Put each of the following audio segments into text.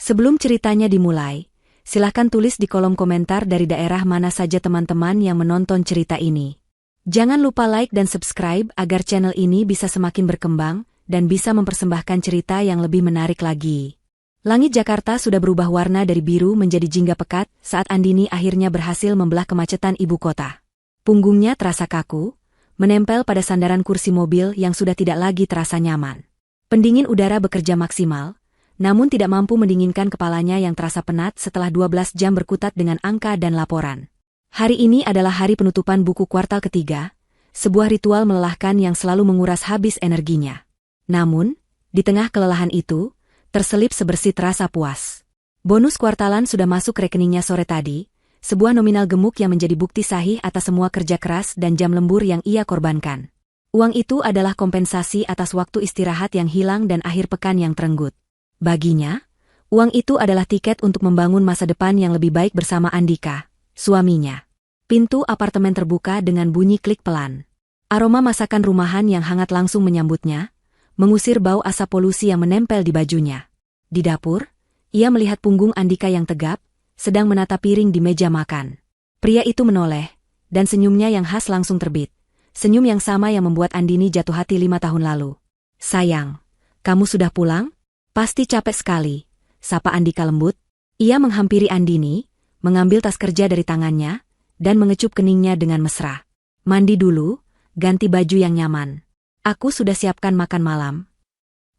Sebelum ceritanya dimulai, silahkan tulis di kolom komentar dari daerah mana saja teman-teman yang menonton cerita ini. Jangan lupa like dan subscribe agar channel ini bisa semakin berkembang dan bisa mempersembahkan cerita yang lebih menarik lagi. Langit Jakarta sudah berubah warna dari biru menjadi jingga pekat saat Andini akhirnya berhasil membelah kemacetan ibu kota. Punggungnya terasa kaku, menempel pada sandaran kursi mobil yang sudah tidak lagi terasa nyaman. Pendingin udara bekerja maksimal, namun tidak mampu mendinginkan kepalanya yang terasa penat setelah 12 jam berkutat dengan angka dan laporan. Hari ini adalah hari penutupan buku kuartal ketiga, sebuah ritual melelahkan yang selalu menguras habis energinya. Namun, di tengah kelelahan itu, terselip sebersih rasa puas. Bonus kuartalan sudah masuk rekeningnya sore tadi, sebuah nominal gemuk yang menjadi bukti sahih atas semua kerja keras dan jam lembur yang ia korbankan. Uang itu adalah kompensasi atas waktu istirahat yang hilang dan akhir pekan yang terenggut. Baginya, uang itu adalah tiket untuk membangun masa depan yang lebih baik bersama Andika, suaminya. Pintu apartemen terbuka dengan bunyi klik pelan. Aroma masakan rumahan yang hangat langsung menyambutnya, mengusir bau asap polusi yang menempel di bajunya. Di dapur, ia melihat punggung Andika yang tegap, sedang menata piring di meja makan. Pria itu menoleh, dan senyumnya yang khas langsung terbit. Senyum yang sama yang membuat Andini jatuh hati 5 tahun lalu. "Sayang, kamu sudah pulang? Pasti capek sekali," sapa Andika lembut. Ia menghampiri Andini, mengambil tas kerja dari tangannya, dan mengecup keningnya dengan mesra. "Mandi dulu, ganti baju yang nyaman. Aku sudah siapkan makan malam."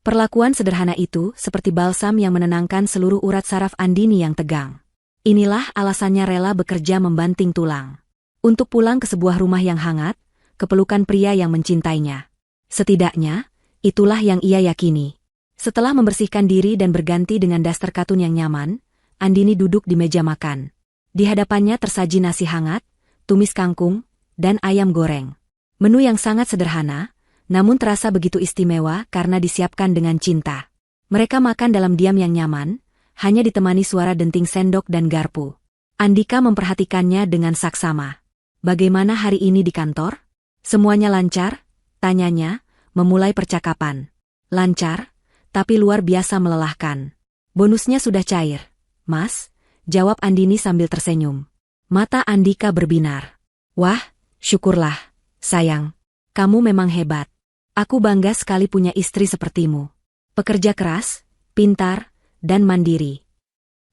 Perlakuan sederhana itu seperti balsam yang menenangkan seluruh urat saraf Andini yang tegang. Inilah alasannya rela bekerja membanting tulang. Untuk pulang ke sebuah rumah yang hangat, kepelukan pria yang mencintainya. Setidaknya, itulah yang ia yakini. Setelah membersihkan diri dan berganti dengan daster katun yang nyaman, Andini duduk di meja makan. Di hadapannya tersaji nasi hangat, tumis kangkung, dan ayam goreng. Menu yang sangat sederhana, namun terasa begitu istimewa karena disiapkan dengan cinta. Mereka makan dalam diam yang nyaman, hanya ditemani suara denting sendok dan garpu. Andika memperhatikannya dengan saksama. "Bagaimana hari ini di kantor? Semuanya lancar?" tanyanya, memulai percakapan. "Lancar, tapi luar biasa melelahkan. Bonusnya sudah cair, Mas," jawab Andini sambil tersenyum. Mata Andika berbinar. "Wah, syukurlah, sayang. Kamu memang hebat. Aku bangga sekali punya istri sepertimu. Pekerja keras, pintar, dan mandiri."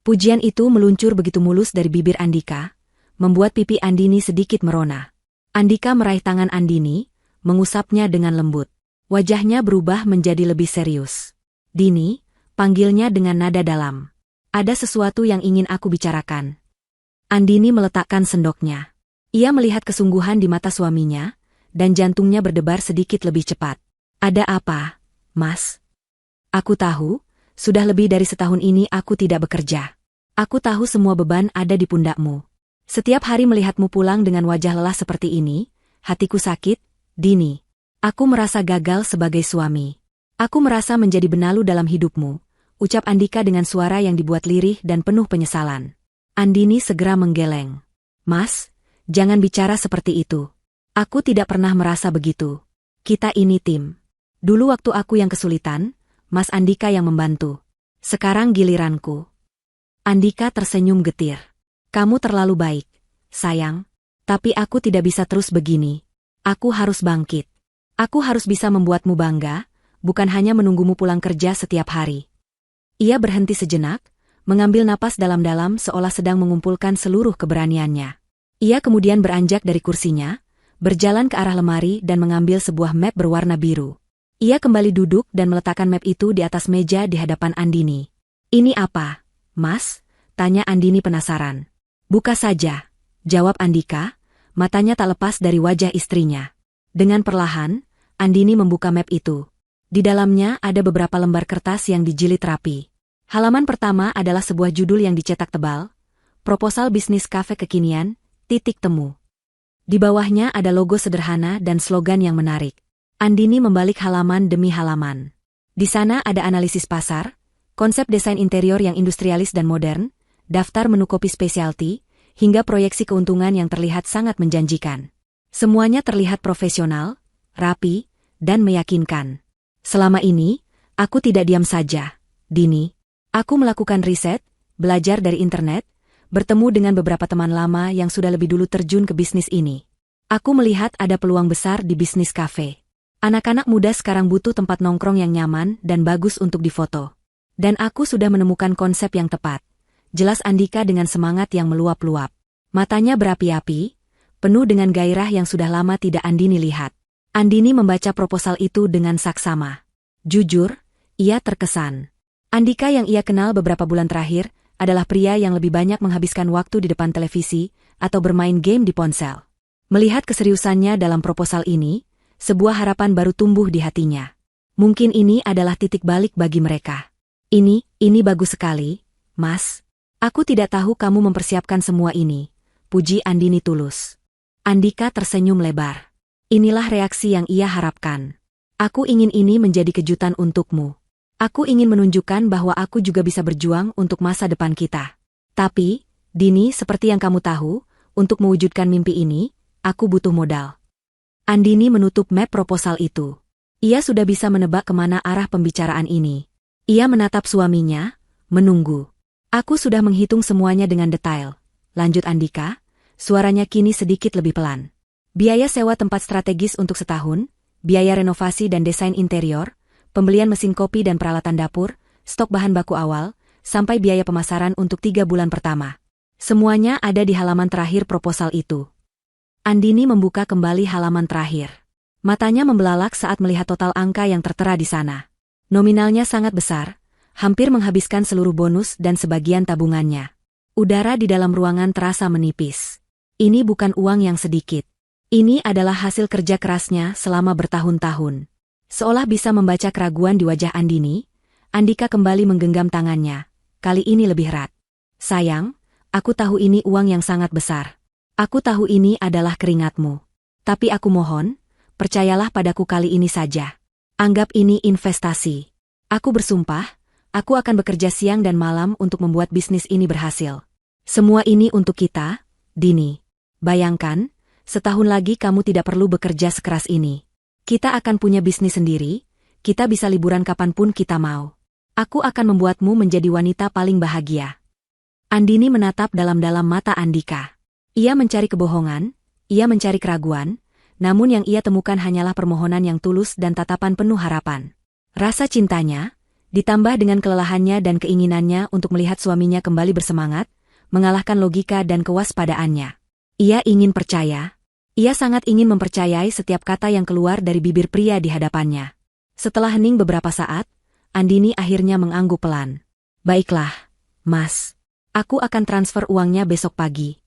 Pujian itu meluncur begitu mulus dari bibir Andika, membuat pipi Andini sedikit merona. Andika meraih tangan Andini, mengusapnya dengan lembut. Wajahnya berubah menjadi lebih serius. "Dini," panggilnya dengan nada dalam. "Ada sesuatu yang ingin aku bicarakan." Andini meletakkan sendoknya. Ia melihat kesungguhan di mata suaminya, dan jantungnya berdebar sedikit lebih cepat. "Ada apa, Mas?" "Aku tahu, sudah lebih dari setahun ini aku tidak bekerja. Aku tahu semua beban ada di pundakmu. Setiap hari melihatmu pulang dengan wajah lelah seperti ini, hatiku sakit, Dini. Aku merasa gagal sebagai suami. Aku merasa menjadi benalu dalam hidupmu," ucap Andika dengan suara yang dibuat lirih dan penuh penyesalan. Andini segera menggeleng. "Mas, jangan bicara seperti itu. Aku tidak pernah merasa begitu. Kita ini tim. Dulu waktu aku yang kesulitan, Mas Andika yang membantu. Sekarang giliranku." Andika tersenyum getir. "Kamu terlalu baik, sayang. Tapi aku tidak bisa terus begini. Aku harus bangkit. Aku harus bisa membuatmu bangga, bukan hanya menunggumu pulang kerja setiap hari." Ia berhenti sejenak, mengambil napas dalam-dalam seolah sedang mengumpulkan seluruh keberaniannya. Ia kemudian beranjak dari kursinya, berjalan ke arah lemari dan mengambil sebuah map berwarna biru. Ia kembali duduk dan meletakkan map itu di atas meja di hadapan Andini. "Ini apa, Mas?" tanya Andini penasaran. "Buka saja," jawab Andika, matanya tak lepas dari wajah istrinya. Dengan perlahan, Andini membuka map itu. Di dalamnya ada beberapa lembar kertas yang dijilid rapi. Halaman pertama adalah sebuah judul yang dicetak tebal, "Proposal Bisnis Kafe Kekinian, titik temu." Di bawahnya ada logo sederhana dan slogan yang menarik. Andini membalik halaman demi halaman. Di sana ada analisis pasar, konsep desain interior yang industrialis dan modern, daftar menu kopi spesialty, hingga proyeksi keuntungan yang terlihat sangat menjanjikan. Semuanya terlihat profesional, rapi, dan meyakinkan. "Selama ini, aku tidak diam saja, Dini. Aku melakukan riset, belajar dari internet, bertemu dengan beberapa teman lama yang sudah lebih dulu terjun ke bisnis ini. Aku melihat ada peluang besar di bisnis kafe. Anak-anak muda sekarang butuh tempat nongkrong yang nyaman dan bagus untuk difoto. Dan aku sudah menemukan konsep yang tepat. Jelas Andika dengan semangat yang meluap-luap. Matanya berapi-api, penuh dengan gairah yang sudah lama tidak Andini lihat. Andini membaca proposal itu dengan saksama. Jujur, ia terkesan. Andika yang ia kenal beberapa bulan terakhir adalah pria yang lebih banyak menghabiskan waktu di depan televisi atau bermain game di ponsel. Melihat keseriusannya dalam proposal ini, sebuah harapan baru tumbuh di hatinya. Mungkin ini adalah titik balik bagi mereka. Ini bagus sekali, Mas. Aku tidak tahu kamu mempersiapkan semua ini, puji Andini tulus. Andika tersenyum lebar. Inilah reaksi yang ia harapkan. Aku ingin ini menjadi kejutan untukmu. Aku ingin menunjukkan bahwa aku juga bisa berjuang untuk masa depan kita. Tapi, Dini, seperti yang kamu tahu, untuk mewujudkan mimpi ini, aku butuh modal. Andini menutup map proposal itu. Ia sudah bisa menebak kemana arah pembicaraan ini. Ia menatap suaminya, menunggu. Aku sudah menghitung semuanya dengan detail. Lanjut Andika, suaranya kini sedikit lebih pelan. Biaya sewa tempat strategis untuk setahun, biaya renovasi dan desain interior, pembelian mesin kopi dan peralatan dapur, stok bahan baku awal, sampai biaya pemasaran untuk 3 bulan pertama. Semuanya ada di halaman terakhir proposal itu. Andini membuka kembali halaman terakhir. Matanya membelalak saat melihat total angka yang tertera di sana. Nominalnya sangat besar, hampir menghabiskan seluruh bonus dan sebagian tabungannya. Udara di dalam ruangan terasa menipis. Ini bukan uang yang sedikit. Ini adalah hasil kerja kerasnya selama bertahun-tahun. Seolah bisa membaca keraguan di wajah Andini, Andika kembali menggenggam tangannya. Kali ini lebih erat. Sayang, aku tahu ini uang yang sangat besar. Aku tahu ini adalah keringatmu. Tapi aku mohon, percayalah padaku kali ini saja. Anggap ini investasi. Aku bersumpah, aku akan bekerja siang dan malam untuk membuat bisnis ini berhasil. Semua ini untuk kita, Dini. Bayangkan, setahun lagi kamu tidak perlu bekerja sekeras ini. Kita akan punya bisnis sendiri, kita bisa liburan kapanpun kita mau. Aku akan membuatmu menjadi wanita paling bahagia. Andini menatap dalam-dalam mata Andika. Ia mencari kebohongan, ia mencari keraguan, namun yang ia temukan hanyalah permohonan yang tulus dan tatapan penuh harapan. Rasa cintanya, ditambah dengan kelelahannya dan keinginannya untuk melihat suaminya kembali bersemangat, mengalahkan logika dan kewaspadaannya. Ia ingin percaya. Ia sangat ingin mempercayai setiap kata yang keluar dari bibir pria di hadapannya. Setelah hening beberapa saat, Andini akhirnya mengangguk pelan. Baiklah, Mas. Aku akan transfer uangnya besok pagi.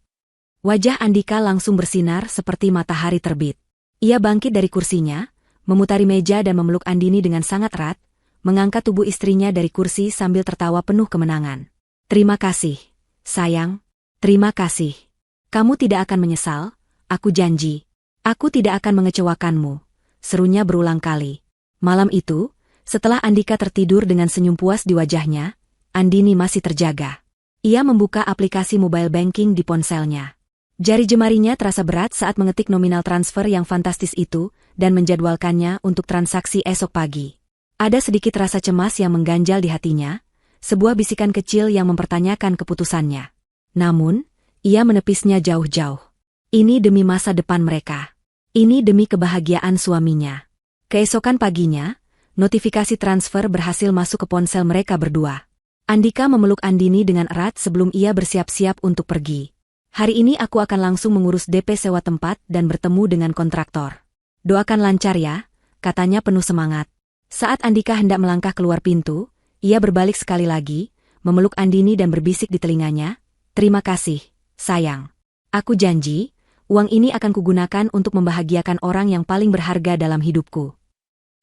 Wajah Andika langsung bersinar seperti matahari terbit. Ia bangkit dari kursinya, memutari meja dan memeluk Andini dengan sangat erat, mengangkat tubuh istrinya dari kursi sambil tertawa penuh kemenangan. Terima kasih, sayang. Terima kasih. Kamu tidak akan menyesal. Aku janji, aku tidak akan mengecewakanmu, serunya berulang kali. Malam itu, setelah Andika tertidur dengan senyum puas di wajahnya, Andini masih terjaga. Ia membuka aplikasi mobile banking di ponselnya. Jari jemarinya terasa berat saat mengetik nominal transfer yang fantastis itu dan menjadwalkannya untuk transaksi esok pagi. Ada sedikit rasa cemas yang mengganjal di hatinya, sebuah bisikan kecil yang mempertanyakan keputusannya. Namun, ia menepisnya jauh-jauh. Ini demi masa depan mereka. Ini demi kebahagiaan suaminya. Keesokan paginya, notifikasi transfer berhasil masuk ke ponsel mereka berdua. Andika memeluk Andini dengan erat sebelum ia bersiap-siap untuk pergi. Hari ini aku akan langsung mengurus DP sewa tempat dan bertemu dengan kontraktor. Doakan lancar ya, katanya penuh semangat. Saat Andika hendak melangkah keluar pintu, ia berbalik sekali lagi, memeluk Andini dan berbisik di telinganya, "Terima kasih, sayang. Aku janji, uang ini akan kugunakan untuk membahagiakan orang yang paling berharga dalam hidupku."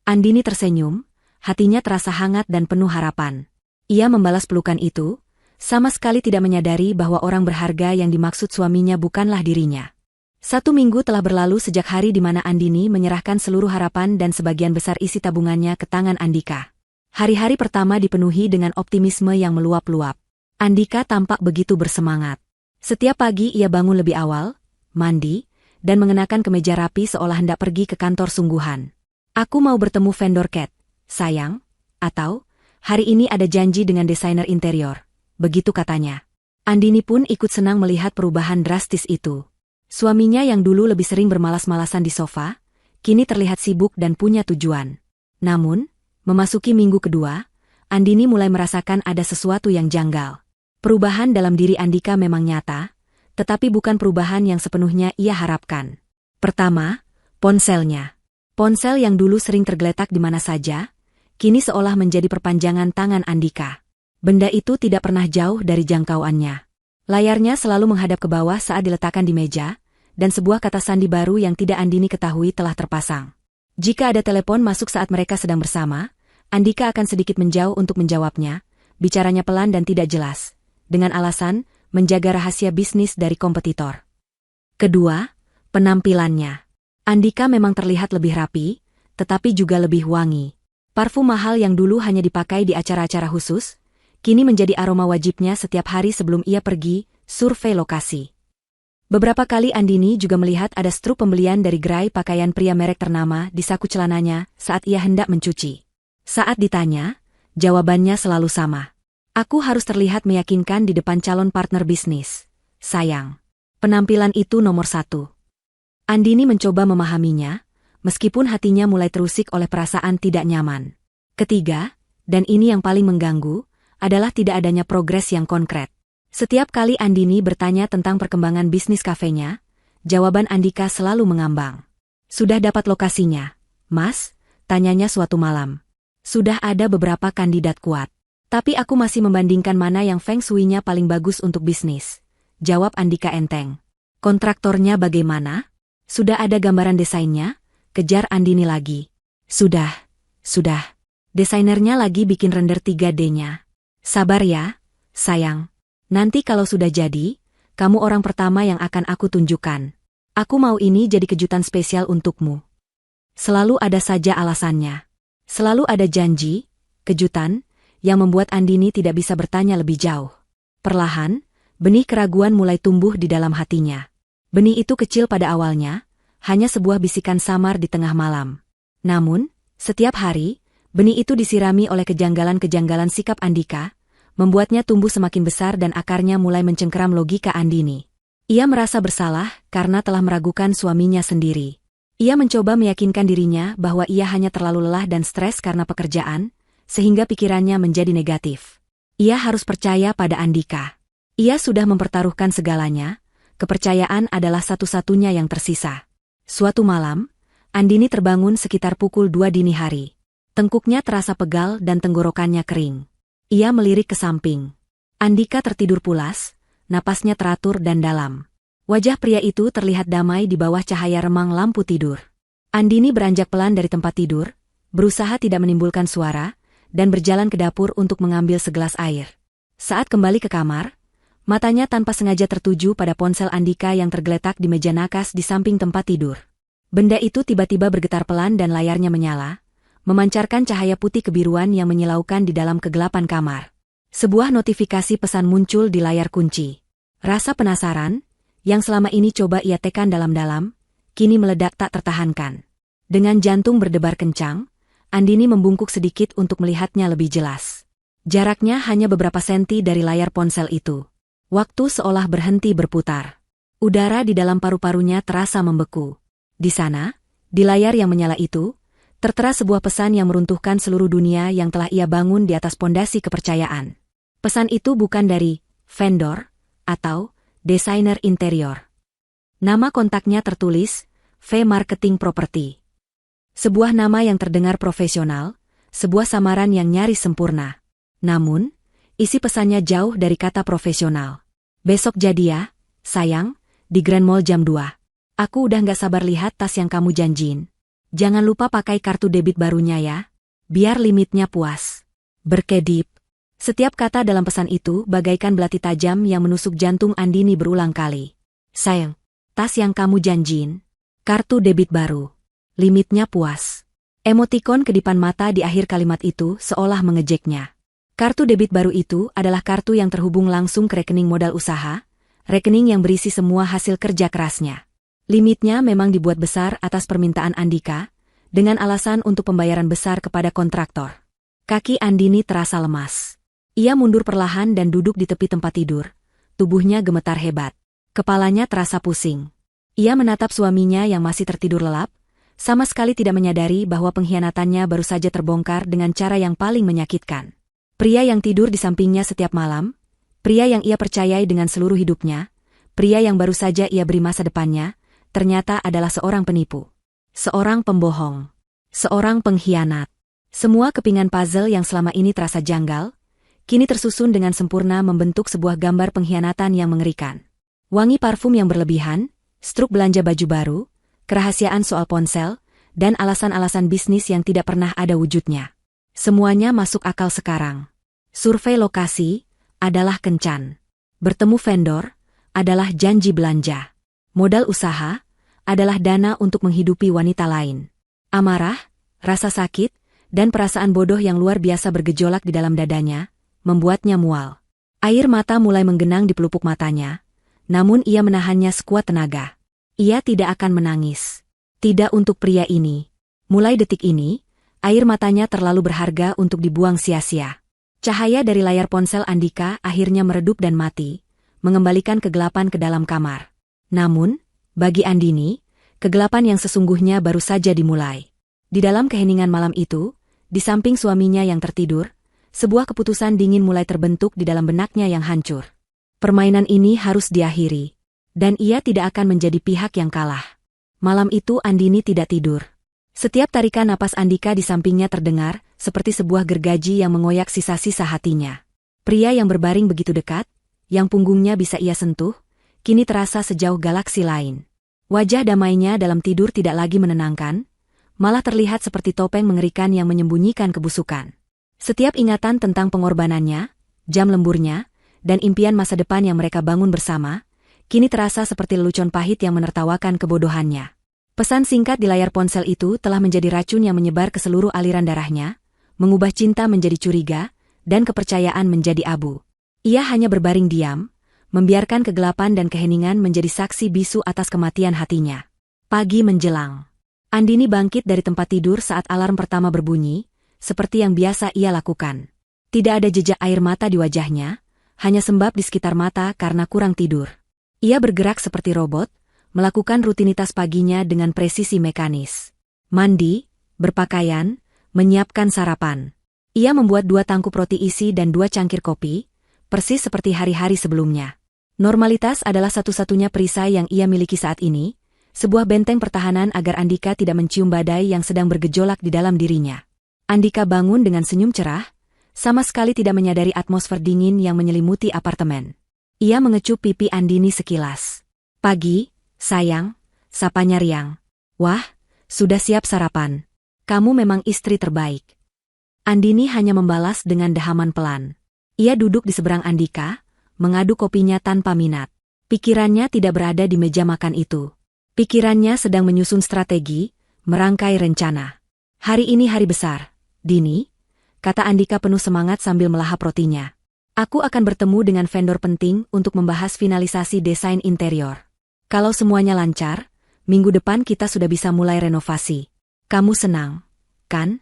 Andini tersenyum, hatinya terasa hangat dan penuh harapan. Ia membalas pelukan itu, sama sekali tidak menyadari bahwa orang berharga yang dimaksud suaminya bukanlah dirinya. 1 minggu telah berlalu sejak hari di mana Andini menyerahkan seluruh harapan dan sebagian besar isi tabungannya ke tangan Andika. Hari-hari pertama dipenuhi dengan optimisme yang meluap-luap. Andika tampak begitu bersemangat. Setiap pagi ia bangun lebih awal, mandi, dan mengenakan kemeja rapi seolah hendak pergi ke kantor sungguhan. "Aku mau bertemu vendor cat, sayang." Atau, Hari ini ada janji dengan desainer interior, begitu katanya. Andini pun ikut senang melihat perubahan drastis itu. Suaminya yang dulu lebih sering bermalas-malasan di sofa, kini terlihat sibuk dan punya tujuan. Namun, memasuki minggu kedua, Andini mulai merasakan ada sesuatu yang janggal. Perubahan dalam diri Andika memang nyata, tetapi bukan perubahan yang sepenuhnya ia harapkan. Pertama, ponselnya. Ponsel yang dulu sering tergeletak di mana saja, kini seolah menjadi perpanjangan tangan Andika. Benda itu tidak pernah jauh dari jangkauannya. Layarnya selalu menghadap ke bawah saat diletakkan di meja, dan sebuah kata sandi baru yang tidak Andini ketahui telah terpasang. Jika ada telepon masuk saat mereka sedang bersama, Andika akan sedikit menjauh untuk menjawabnya, bicaranya pelan dan tidak jelas, dengan alasan menjaga rahasia bisnis dari kompetitor. Kedua, penampilannya. Andika memang terlihat lebih rapi, tetapi juga lebih wangi. Parfum mahal yang dulu hanya dipakai di acara-acara khusus, kini menjadi aroma wajibnya setiap hari sebelum ia pergi survei lokasi. Beberapa kali Andini juga melihat ada struk pembelian dari gerai pakaian pria merek ternama di saku celananya saat ia hendak mencuci. Saat ditanya, jawabannya selalu sama. Aku harus terlihat meyakinkan di depan calon partner bisnis. Sayang. Penampilan itu nomor 1. Andini mencoba memahaminya, meskipun hatinya mulai terusik oleh perasaan tidak nyaman. Ketiga, dan ini yang paling mengganggu, adalah tidak adanya progres yang konkret. Setiap kali Andini bertanya tentang perkembangan bisnis kafenya, jawaban Andika selalu mengambang. Sudah dapat lokasinya, Mas? Tanyanya suatu malam. Sudah ada beberapa kandidat kuat. Tapi aku masih membandingkan mana yang feng shui-nya paling bagus untuk bisnis. Jawab Andika enteng. Kontraktornya bagaimana? Sudah ada gambaran desainnya? Kejar Andini lagi. Sudah. Desainernya lagi bikin render 3D-nya. Sabar ya, sayang. Nanti kalau sudah jadi, kamu orang pertama yang akan aku tunjukkan. Aku mau ini jadi kejutan spesial untukmu. Selalu ada saja alasannya. Selalu ada janji, kejutan, yang membuat Andini tidak bisa bertanya lebih jauh. Perlahan, benih keraguan mulai tumbuh di dalam hatinya. Benih itu kecil pada awalnya, hanya sebuah bisikan samar di tengah malam. Namun, setiap hari, benih itu disirami oleh kejanggalan-kejanggalan sikap Andika, membuatnya tumbuh semakin besar dan akarnya mulai mencengkeram logika Andini. Ia merasa bersalah karena telah meragukan suaminya sendiri. Ia mencoba meyakinkan dirinya bahwa ia hanya terlalu lelah dan stres karena pekerjaan, sehingga pikirannya menjadi negatif. Ia harus percaya pada Andika. Ia sudah mempertaruhkan segalanya, kepercayaan adalah satu-satunya yang tersisa. Suatu malam, Andini terbangun sekitar pukul 2 dini hari. Tengkuknya terasa pegal dan tenggorokannya kering. Ia melirik ke samping. Andika tertidur pulas, napasnya teratur dan dalam. Wajah pria itu terlihat damai di bawah cahaya remang lampu tidur. Andini beranjak pelan dari tempat tidur, berusaha tidak menimbulkan suara, dan berjalan ke dapur untuk mengambil segelas air. Saat kembali ke kamar, matanya tanpa sengaja tertuju pada ponsel Andika yang tergeletak di meja nakas di samping tempat tidur. Benda itu tiba-tiba bergetar pelan dan layarnya menyala, memancarkan cahaya putih kebiruan yang menyilaukan di dalam kegelapan kamar. Sebuah notifikasi pesan muncul di layar kunci. Rasa penasaran, yang selama ini coba ia tekan dalam-dalam, kini meledak tak tertahankan. Dengan jantung berdebar kencang, Andini membungkuk sedikit untuk melihatnya lebih jelas. Jaraknya hanya beberapa senti dari layar ponsel itu. Waktu seolah berhenti berputar. Udara di dalam paru-parunya terasa membeku. Di sana, di layar yang menyala itu, tertera sebuah pesan yang meruntuhkan seluruh dunia yang telah ia bangun di atas pondasi kepercayaan. Pesan itu bukan dari vendor atau desainer interior. Nama kontaknya tertulis, V Marketing Property. Sebuah nama yang terdengar profesional, sebuah samaran yang nyaris sempurna. Namun, isi pesannya jauh dari kata profesional. Besok jadi ya, sayang, di Grand Mall jam 2. Aku udah gak sabar lihat tas yang kamu janjiin. Jangan lupa pakai kartu debit barunya ya, biar limitnya puas. Berkedip. Setiap kata dalam pesan itu bagaikan belati tajam yang menusuk jantung Andini berulang kali. Sayang, tas yang kamu janjiin. Kartu debit baru. Limitnya puas. Emotikon kedipan mata di akhir kalimat itu seolah mengejeknya. Kartu debit baru itu adalah kartu yang terhubung langsung ke rekening modal usaha, rekening yang berisi semua hasil kerja kerasnya. Limitnya memang dibuat besar atas permintaan Andika, dengan alasan untuk pembayaran besar kepada kontraktor. Kaki Andini terasa lemas. Ia mundur perlahan dan duduk di tepi tempat tidur. Tubuhnya gemetar hebat. Kepalanya terasa pusing. Ia menatap suaminya yang masih tertidur lelap, sama sekali tidak menyadari bahwa pengkhianatannya baru saja terbongkar dengan cara yang paling menyakitkan. Pria yang tidur di sampingnya setiap malam, pria yang ia percayai dengan seluruh hidupnya, pria yang baru saja ia beri masa depannya, ternyata adalah seorang penipu. Seorang pembohong. Seorang pengkhianat. Semua kepingan puzzle yang selama ini terasa janggal, kini tersusun dengan sempurna membentuk sebuah gambar pengkhianatan yang mengerikan. Wangi parfum yang berlebihan, struk belanja baju baru, kerahasiaan soal ponsel, dan alasan-alasan bisnis yang tidak pernah ada wujudnya. Semuanya masuk akal sekarang. Survei lokasi adalah kencan. Bertemu vendor adalah janji belanja. Modal usaha adalah dana untuk menghidupi wanita lain. Amarah, rasa sakit, dan perasaan bodoh yang luar biasa bergejolak di dalam dadanya, membuatnya mual. Air mata mulai menggenang di pelupuk matanya, namun ia menahannya sekuat tenaga. Ia tidak akan menangis. Tidak untuk pria ini. Mulai detik ini, air matanya terlalu berharga untuk dibuang sia-sia. Cahaya dari layar ponsel Andika akhirnya meredup dan mati, mengembalikan kegelapan ke dalam kamar. Namun, bagi Andini, kegelapan yang sesungguhnya baru saja dimulai. Di dalam keheningan malam itu, di samping suaminya yang tertidur, sebuah keputusan dingin mulai terbentuk di dalam benaknya yang hancur. Permainan ini harus diakhiri, dan ia tidak akan menjadi pihak yang kalah. Malam itu Andini tidak tidur. Setiap tarikan napas Andika di sampingnya terdengar, seperti sebuah gergaji yang mengoyak sisa-sisa hatinya. Pria yang berbaring begitu dekat, yang punggungnya bisa ia sentuh, kini terasa sejauh galaksi lain. Wajah damainya dalam tidur tidak lagi menenangkan, malah terlihat seperti topeng mengerikan yang menyembunyikan kebusukan. Setiap ingatan tentang pengorbanannya, jam lemburnya, dan impian masa depan yang mereka bangun bersama, kini terasa seperti lelucon pahit yang menertawakan kebodohannya. Pesan singkat di layar ponsel itu telah menjadi racun yang menyebar ke seluruh aliran darahnya, mengubah cinta menjadi curiga, dan kepercayaan menjadi abu. Ia hanya berbaring diam, membiarkan kegelapan dan keheningan menjadi saksi bisu atas kematian hatinya. Pagi menjelang. Andini bangkit dari tempat tidur saat alarm pertama berbunyi, seperti yang biasa ia lakukan. Tidak ada jejak air mata di wajahnya, hanya sembab di sekitar mata karena kurang tidur. Ia bergerak seperti robot, melakukan rutinitas paginya dengan presisi mekanis. Mandi, berpakaian, menyiapkan sarapan. Ia membuat 2 tangkup roti isi dan 2 cangkir kopi, persis seperti hari-hari sebelumnya. Normalitas adalah satu-satunya perisai yang ia miliki saat ini, sebuah benteng pertahanan agar Andika tidak mencium badai yang sedang bergejolak di dalam dirinya. Andika bangun dengan senyum cerah, sama sekali tidak menyadari atmosfer dingin yang menyelimuti apartemen. Ia mengecup pipi Andini sekilas. "Pagi, sayang," sapanya riang. "Wah, sudah siap sarapan. Kamu memang istri terbaik." Andini hanya membalas dengan dehaman pelan. Ia duduk di seberang Andika, mengaduk kopinya tanpa minat. Pikirannya tidak berada di meja makan itu. Pikirannya sedang menyusun strategi, merangkai rencana. "Hari ini hari besar, Dini," kata Andika penuh semangat sambil melahap rotinya. "Aku akan bertemu dengan vendor penting untuk membahas finalisasi desain interior. Kalau semuanya lancar, minggu depan kita sudah bisa mulai renovasi. Kamu senang, kan?"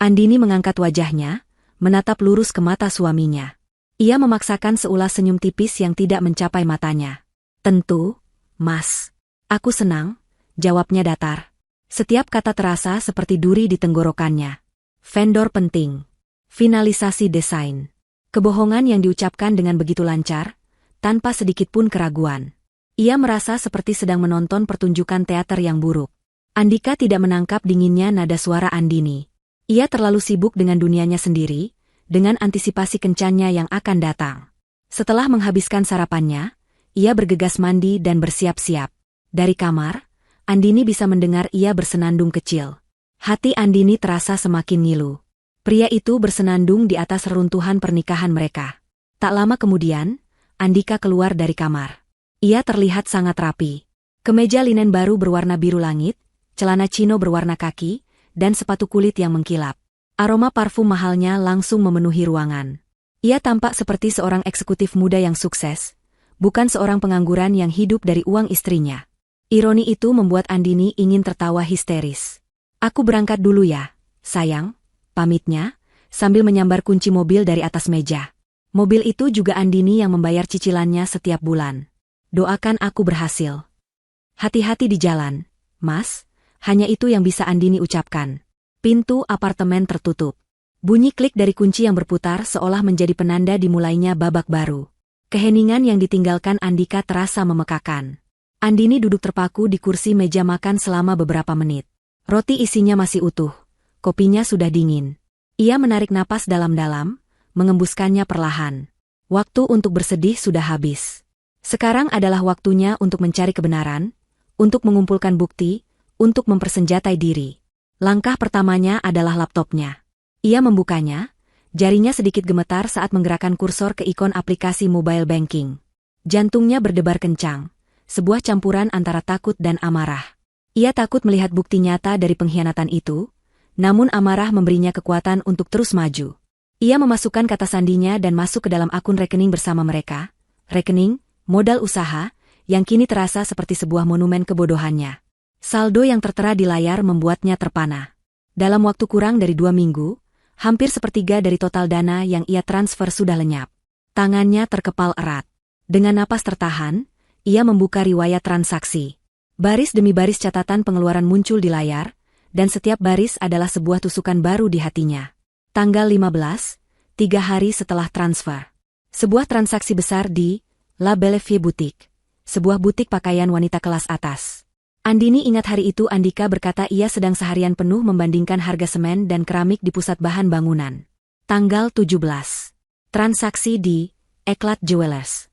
Andini mengangkat wajahnya, menatap lurus ke mata suaminya. Ia memaksakan seulas senyum tipis yang tidak mencapai matanya. "Tentu, Mas. Aku senang," jawabnya datar. Setiap kata terasa seperti duri di tenggorokannya. Vendor penting. Finalisasi desain. Kebohongan yang diucapkan dengan begitu lancar, tanpa sedikit pun keraguan. Ia merasa seperti sedang menonton pertunjukan teater yang buruk. Andika tidak menangkap dinginnya nada suara Andini. Ia terlalu sibuk dengan dunianya sendiri, dengan antisipasi kencannya yang akan datang. Setelah menghabiskan sarapannya, ia bergegas mandi dan bersiap-siap. Dari kamar, Andini bisa mendengar ia bersenandung kecil. Hati Andini terasa semakin ngilu. Pria itu bersenandung di atas reruntuhan pernikahan mereka. Tak lama kemudian, Andika keluar dari kamar. Ia terlihat sangat rapi. Kemeja linen baru berwarna biru langit, celana chino berwarna kaki, dan sepatu kulit yang mengkilap. Aroma parfum mahalnya langsung memenuhi ruangan. Ia tampak seperti seorang eksekutif muda yang sukses, bukan seorang pengangguran yang hidup dari uang istrinya. Ironi itu membuat Andini ingin tertawa histeris. "Aku berangkat dulu ya, sayang," pamitnya, sambil menyambar kunci mobil dari atas meja. Mobil itu juga Andini yang membayar cicilannya setiap bulan. Doakan aku berhasil. Hati-hati di jalan, Mas. Hanya itu yang bisa Andini ucapkan. Pintu apartemen tertutup. Bunyi klik dari kunci yang berputar seolah menjadi penanda dimulainya babak baru. Keheningan yang ditinggalkan Andika terasa memekakan. Andini duduk terpaku di kursi meja makan selama beberapa menit. Roti isinya masih utuh. Kopinya sudah dingin. Ia menarik napas dalam-dalam, mengembuskannya perlahan. Waktu untuk bersedih sudah habis. Sekarang adalah waktunya untuk mencari kebenaran, untuk mengumpulkan bukti, untuk mempersenjatai diri. Langkah pertamanya adalah laptopnya. Ia membukanya, jarinya sedikit gemetar saat menggerakkan kursor ke ikon aplikasi mobile banking. Jantungnya berdebar kencang, sebuah campuran antara takut dan amarah. Ia takut melihat bukti nyata dari pengkhianatan itu, namun amarah memberinya kekuatan untuk terus maju. Ia memasukkan kata sandinya dan masuk ke dalam akun rekening bersama mereka. Rekening, modal usaha, yang kini terasa seperti sebuah monumen kebodohannya. Saldo yang tertera di layar membuatnya terpana. Dalam waktu kurang dari 2 minggu, hampir sepertiga dari total dana yang ia transfer sudah lenyap. Tangannya terkepal erat. Dengan napas tertahan, ia membuka riwayat transaksi. Baris demi baris catatan pengeluaran muncul di layar, dan setiap baris adalah sebuah tusukan baru di hatinya. Tanggal 15, 3 hari setelah transfer. Sebuah transaksi besar di La Bellevue Boutique, sebuah butik pakaian wanita kelas atas. Andini ingat hari itu Andika berkata ia sedang seharian penuh membandingkan harga semen dan keramik di pusat bahan bangunan. Tanggal 17. Transaksi di Eclat Jewelers.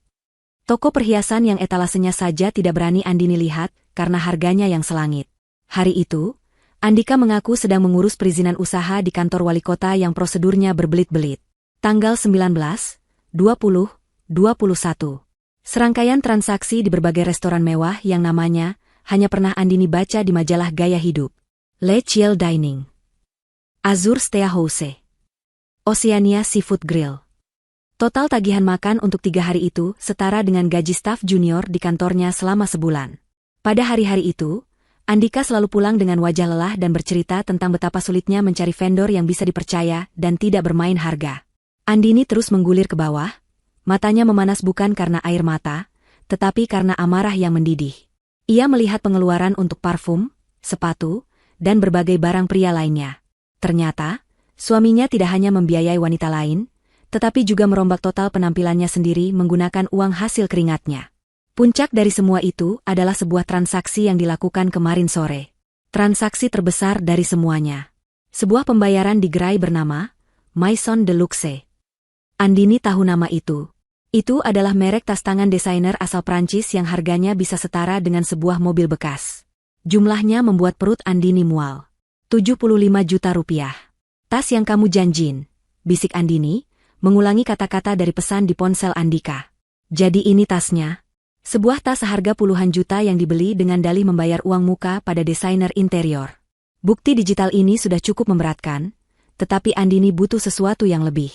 Toko perhiasan yang etalasenya saja tidak berani Andini lihat karena harganya yang selangit. Hari itu, Andika mengaku sedang mengurus perizinan usaha di kantor wali kota yang prosedurnya berbelit-belit. Tanggal 19, 20, 21. Serangkaian transaksi di berbagai restoran mewah yang namanya hanya pernah Andini baca di majalah gaya hidup. Le Ciel Dining, Azur Steakhouse, Oceania Seafood Grill. Total tagihan makan untuk 3 hari itu setara dengan gaji staf junior di kantornya selama sebulan. Pada hari-hari itu, Andika selalu pulang dengan wajah lelah dan bercerita tentang betapa sulitnya mencari vendor yang bisa dipercaya dan tidak bermain harga. Andini terus menggulir ke bawah, matanya memanas bukan karena air mata, tetapi karena amarah yang mendidih. Ia melihat pengeluaran untuk parfum, sepatu, dan berbagai barang pria lainnya. Ternyata, suaminya tidak hanya membiayai wanita lain, tetapi juga merombak total penampilannya sendiri menggunakan uang hasil keringatnya. Puncak dari semua itu adalah sebuah transaksi yang dilakukan kemarin sore. Transaksi terbesar dari semuanya. Sebuah pembayaran di gerai bernama Maison de Luxe. Andini tahu nama itu. Itu adalah merek tas tangan desainer asal Prancis yang harganya bisa setara dengan sebuah mobil bekas. Jumlahnya membuat perut Andini mual. 75 juta rupiah. Tas yang kamu janjin, bisik Andini, mengulangi kata-kata dari pesan di ponsel Andika. Jadi ini tasnya. Sebuah tas seharga puluhan juta yang dibeli dengan dalih membayar uang muka pada desainer interior. Bukti digital ini sudah cukup memberatkan, tetapi Andini butuh sesuatu yang lebih.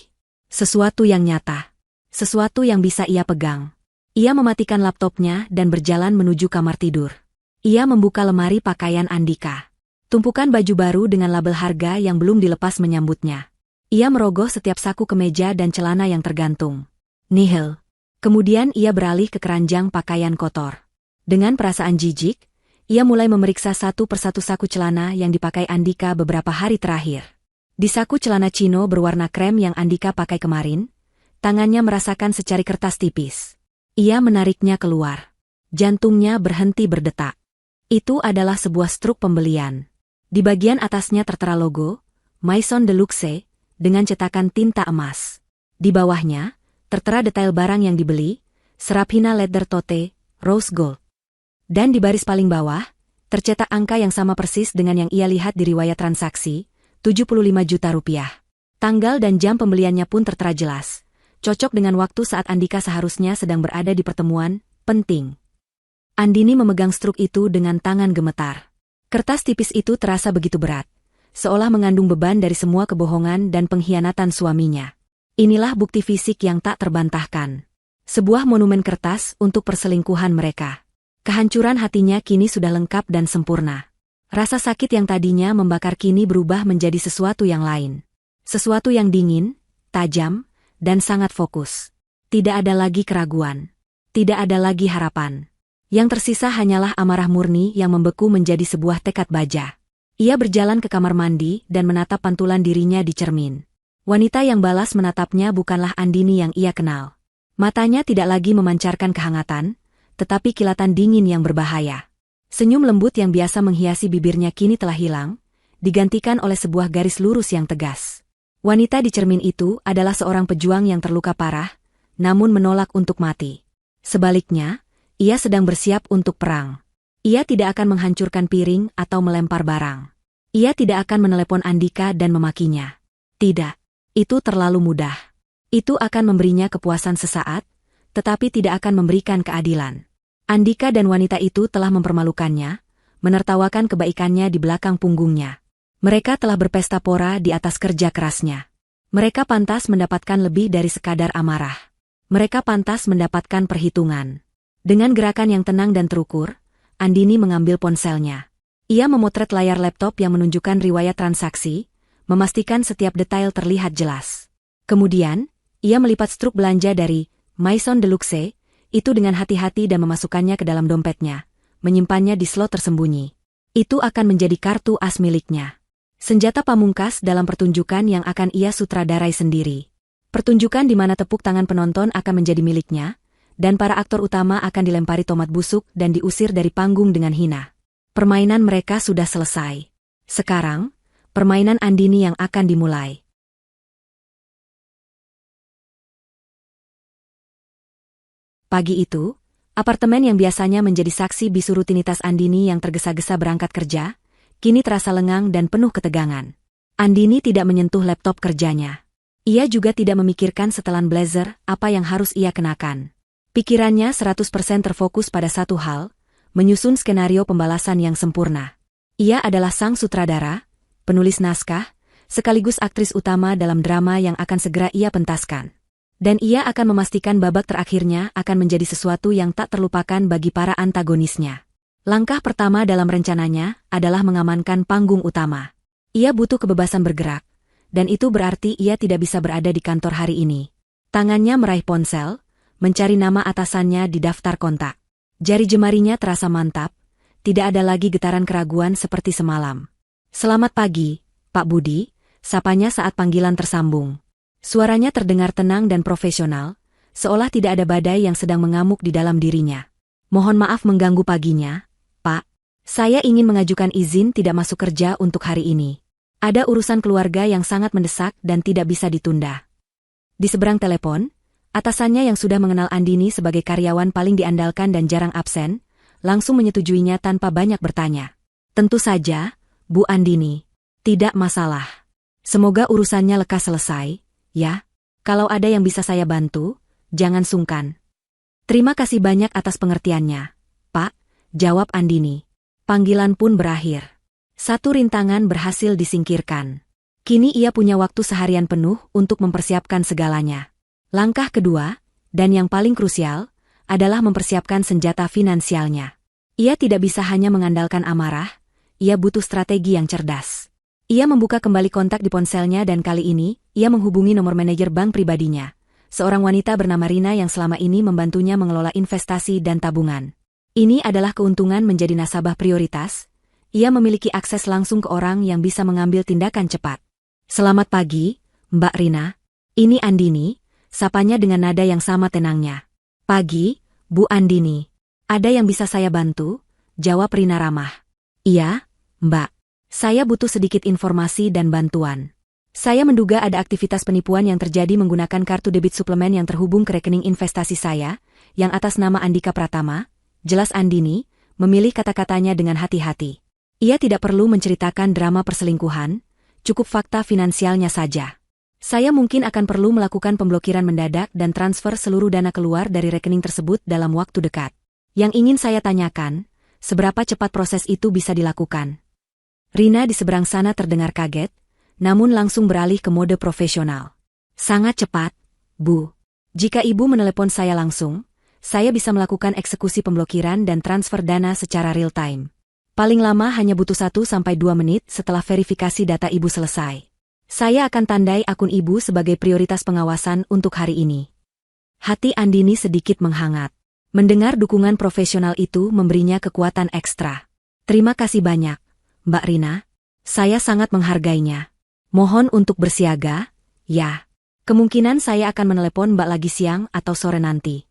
Sesuatu yang nyata. Sesuatu yang bisa ia pegang. Ia mematikan laptopnya dan berjalan menuju kamar tidur. Ia membuka lemari pakaian Andika. Tumpukan baju baru dengan label harga yang belum dilepas menyambutnya. Ia merogoh setiap saku kemeja dan celana yang tergantung. Nihil. Kemudian ia beralih ke keranjang pakaian kotor. Dengan perasaan jijik, ia mulai memeriksa satu persatu saku celana yang dipakai Andika beberapa hari terakhir. Di saku celana chino berwarna krem yang Andika pakai kemarin, tangannya merasakan secari kertas tipis. Ia menariknya keluar. Jantungnya berhenti berdetak. Itu adalah sebuah struk pembelian. Di bagian atasnya tertera logo Maison de Luxe dengan cetakan tinta emas. Di bawahnya tertera detail barang yang dibeli, Serapina leather tote, rose gold. Dan di baris paling bawah, tercetak angka yang sama persis dengan yang ia lihat di riwayat transaksi, 75 juta rupiah. Tanggal dan jam pembeliannya pun tertera jelas, cocok dengan waktu saat Andika seharusnya sedang berada di pertemuan penting. Andini memegang struk itu dengan tangan gemetar. Kertas tipis itu terasa begitu berat, seolah mengandung beban dari semua kebohongan dan pengkhianatan suaminya. Inilah bukti fisik yang tak terbantahkan. Sebuah monumen kertas untuk perselingkuhan mereka. Kehancuran hatinya kini sudah lengkap dan sempurna. Rasa sakit yang tadinya membakar kini berubah menjadi sesuatu yang lain. Sesuatu yang dingin, tajam, dan sangat fokus. Tidak ada lagi keraguan. Tidak ada lagi harapan. Yang tersisa hanyalah amarah murni yang membeku menjadi sebuah tekad baja. Ia berjalan ke kamar mandi dan menatap pantulan dirinya di cermin. Wanita yang balas menatapnya bukanlah Andini yang ia kenal. Matanya tidak lagi memancarkan kehangatan, tetapi kilatan dingin yang berbahaya. Senyum lembut yang biasa menghiasi bibirnya kini telah hilang, digantikan oleh sebuah garis lurus yang tegas. Wanita di cermin itu adalah seorang pejuang yang terluka parah, namun menolak untuk mati. Sebaliknya, ia sedang bersiap untuk perang. Ia tidak akan menghancurkan piring atau melempar barang. Ia tidak akan menelepon Andika dan memakinya. Tidak, itu terlalu mudah. Itu akan memberinya kepuasan sesaat, tetapi tidak akan memberikan keadilan. Andika dan wanita itu telah mempermalukannya, menertawakan kebaikannya di belakang punggungnya. Mereka telah berpesta pora di atas kerja kerasnya. Mereka pantas mendapatkan lebih dari sekadar amarah. Mereka pantas mendapatkan perhitungan. Dengan gerakan yang tenang dan terukur, Andini mengambil ponselnya. Ia memotret layar laptop yang menunjukkan riwayat transaksi, memastikan setiap detail terlihat jelas. Kemudian, ia melipat struk belanja dari Maison Deluxe itu dengan hati-hati dan memasukkannya ke dalam dompetnya, menyimpannya di slot tersembunyi. Itu akan menjadi kartu as miliknya. Senjata pamungkas dalam pertunjukan yang akan ia sutradarai sendiri. Pertunjukan di mana tepuk tangan penonton akan menjadi miliknya, dan para aktor utama akan dilempari tomat busuk dan diusir dari panggung dengan hina. Permainan mereka sudah selesai. Sekarang, permainan Andini yang akan dimulai. Pagi itu, apartemen yang biasanya menjadi saksi bisu rutinitas Andini yang tergesa-gesa berangkat kerja, kini terasa lengang dan penuh ketegangan. Andini tidak menyentuh laptop kerjanya. Ia juga tidak memikirkan setelan blazer apa yang harus ia kenakan. Pikirannya 100% terfokus pada satu hal, menyusun skenario pembalasan yang sempurna. Ia adalah sang sutradara, penulis naskah, sekaligus aktris utama dalam drama yang akan segera ia pentaskan. Dan ia akan memastikan babak terakhirnya akan menjadi sesuatu yang tak terlupakan bagi para antagonisnya. Langkah pertama dalam rencananya adalah mengamankan panggung utama. Ia butuh kebebasan bergerak, dan itu berarti ia tidak bisa berada di kantor hari ini. Tangannya meraih ponsel, mencari nama atasannya di daftar kontak. Jari jemarinya terasa mantap, tidak ada lagi getaran keraguan seperti semalam. "Selamat pagi, Pak Budi," sapanya saat panggilan tersambung. Suaranya terdengar tenang dan profesional, seolah tidak ada badai yang sedang mengamuk di dalam dirinya. "Mohon maaf mengganggu paginya, Pak. Saya ingin mengajukan izin tidak masuk kerja untuk hari ini. Ada urusan keluarga yang sangat mendesak dan tidak bisa ditunda." Di seberang telepon, atasannya yang sudah mengenal Andini sebagai karyawan paling diandalkan dan jarang absen, langsung menyetujuinya tanpa banyak bertanya. "Tentu saja, Bu Andini. Tidak masalah. Semoga urusannya lekas selesai. Ya, kalau ada yang bisa saya bantu, jangan sungkan." "Terima kasih banyak atas pengertiannya, Pak," jawab Andini. Panggilan pun berakhir. Satu rintangan berhasil disingkirkan. Kini ia punya waktu seharian penuh untuk mempersiapkan segalanya. Langkah kedua, dan yang paling krusial, adalah mempersiapkan senjata finansialnya. Ia tidak bisa hanya mengandalkan amarah, ia butuh strategi yang cerdas. Ia membuka kembali kontak di ponselnya dan kali ini, ia menghubungi nomor manajer bank pribadinya, seorang wanita bernama Rina yang selama ini membantunya mengelola investasi dan tabungan. Ini adalah keuntungan menjadi nasabah prioritas, ia memiliki akses langsung ke orang yang bisa mengambil tindakan cepat. "Selamat pagi, Mbak Rina. Ini Andini," sapanya dengan nada yang sama tenangnya. "Pagi, Bu Andini. Ada yang bisa saya bantu?" jawab Rina ramah. "Iya, Mbak. Saya butuh sedikit informasi dan bantuan. Saya menduga ada aktivitas penipuan yang terjadi menggunakan kartu debit suplemen yang terhubung ke rekening investasi saya, yang atas nama Andika Pratama," jelas Andini, memilih kata-katanya dengan hati-hati. Ia tidak perlu menceritakan drama perselingkuhan, cukup fakta finansialnya saja. "Saya mungkin akan perlu melakukan pemblokiran mendadak dan transfer seluruh dana keluar dari rekening tersebut dalam waktu dekat. Yang ingin saya tanyakan, seberapa cepat proses itu bisa dilakukan?" Rina di seberang sana terdengar kaget, namun langsung beralih ke mode profesional. "Sangat cepat, Bu. Jika Ibu menelepon saya langsung, saya bisa melakukan eksekusi pemblokiran dan transfer dana secara real-time. Paling lama hanya butuh 1-2 menit setelah verifikasi data Ibu selesai. Saya akan tandai akun ibu sebagai prioritas pengawasan untuk hari ini. Hati Andini sedikit menghangat. Mendengar dukungan profesional itu memberinya kekuatan ekstra. Terima kasih banyak, Mbak Rina. Saya sangat menghargainya. Mohon untuk bersiaga, ya. Kemungkinan saya akan menelepon Mbak lagi siang atau sore nanti.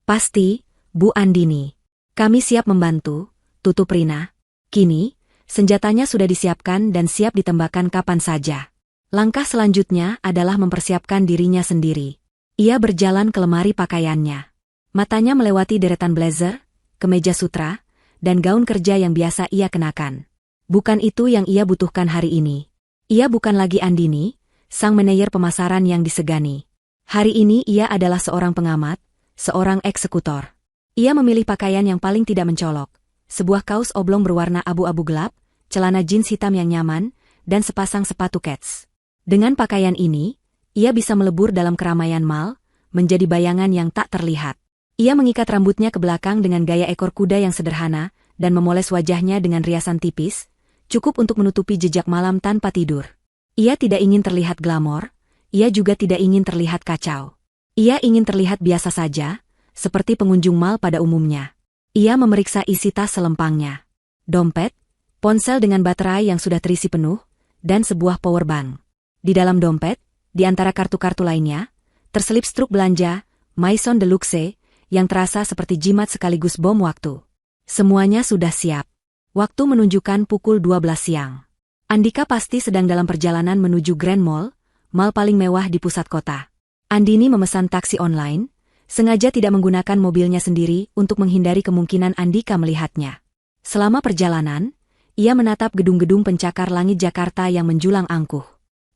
Pasti, Bu Andini. Kami siap membantu, tutup Rina. Kini, senjatanya sudah disiapkan dan siap ditembakkan kapan saja. Langkah selanjutnya adalah mempersiapkan dirinya sendiri. Ia berjalan ke lemari pakaiannya. Matanya melewati deretan blazer, kemeja sutra, dan gaun kerja yang biasa ia kenakan. Bukan itu yang ia butuhkan hari ini. Ia bukan lagi Andini, sang manajer pemasaran yang disegani. Hari ini ia adalah seorang pengamat, seorang eksekutor. Ia memilih pakaian yang paling tidak mencolok, sebuah kaos oblong berwarna abu-abu gelap, celana jeans hitam yang nyaman, dan sepasang sepatu kets. Dengan pakaian ini, ia bisa melebur dalam keramaian mal, menjadi bayangan yang tak terlihat. Ia mengikat rambutnya ke belakang dengan gaya ekor kuda yang sederhana, dan memoles wajahnya dengan riasan tipis, cukup untuk menutupi jejak malam tanpa tidur. Ia tidak ingin terlihat glamor, ia juga tidak ingin terlihat kacau. Ia ingin terlihat biasa saja, seperti pengunjung mal pada umumnya. Ia memeriksa isi tas selempangnya. Dompet, ponsel dengan baterai yang sudah terisi penuh, dan sebuah power bank. Di dalam dompet, di antara kartu-kartu lainnya, terselip struk belanja, Maison de Luxe, yang terasa seperti jimat sekaligus bom waktu. Semuanya sudah siap. Waktu menunjukkan pukul 12 siang. Andika pasti sedang dalam perjalanan menuju Grand Mall, mal paling mewah di pusat kota. Andini memesan taksi online, sengaja tidak menggunakan mobilnya sendiri untuk menghindari kemungkinan Andika melihatnya. Selama perjalanan, ia menatap gedung-gedung pencakar langit Jakarta yang menjulang angkuh.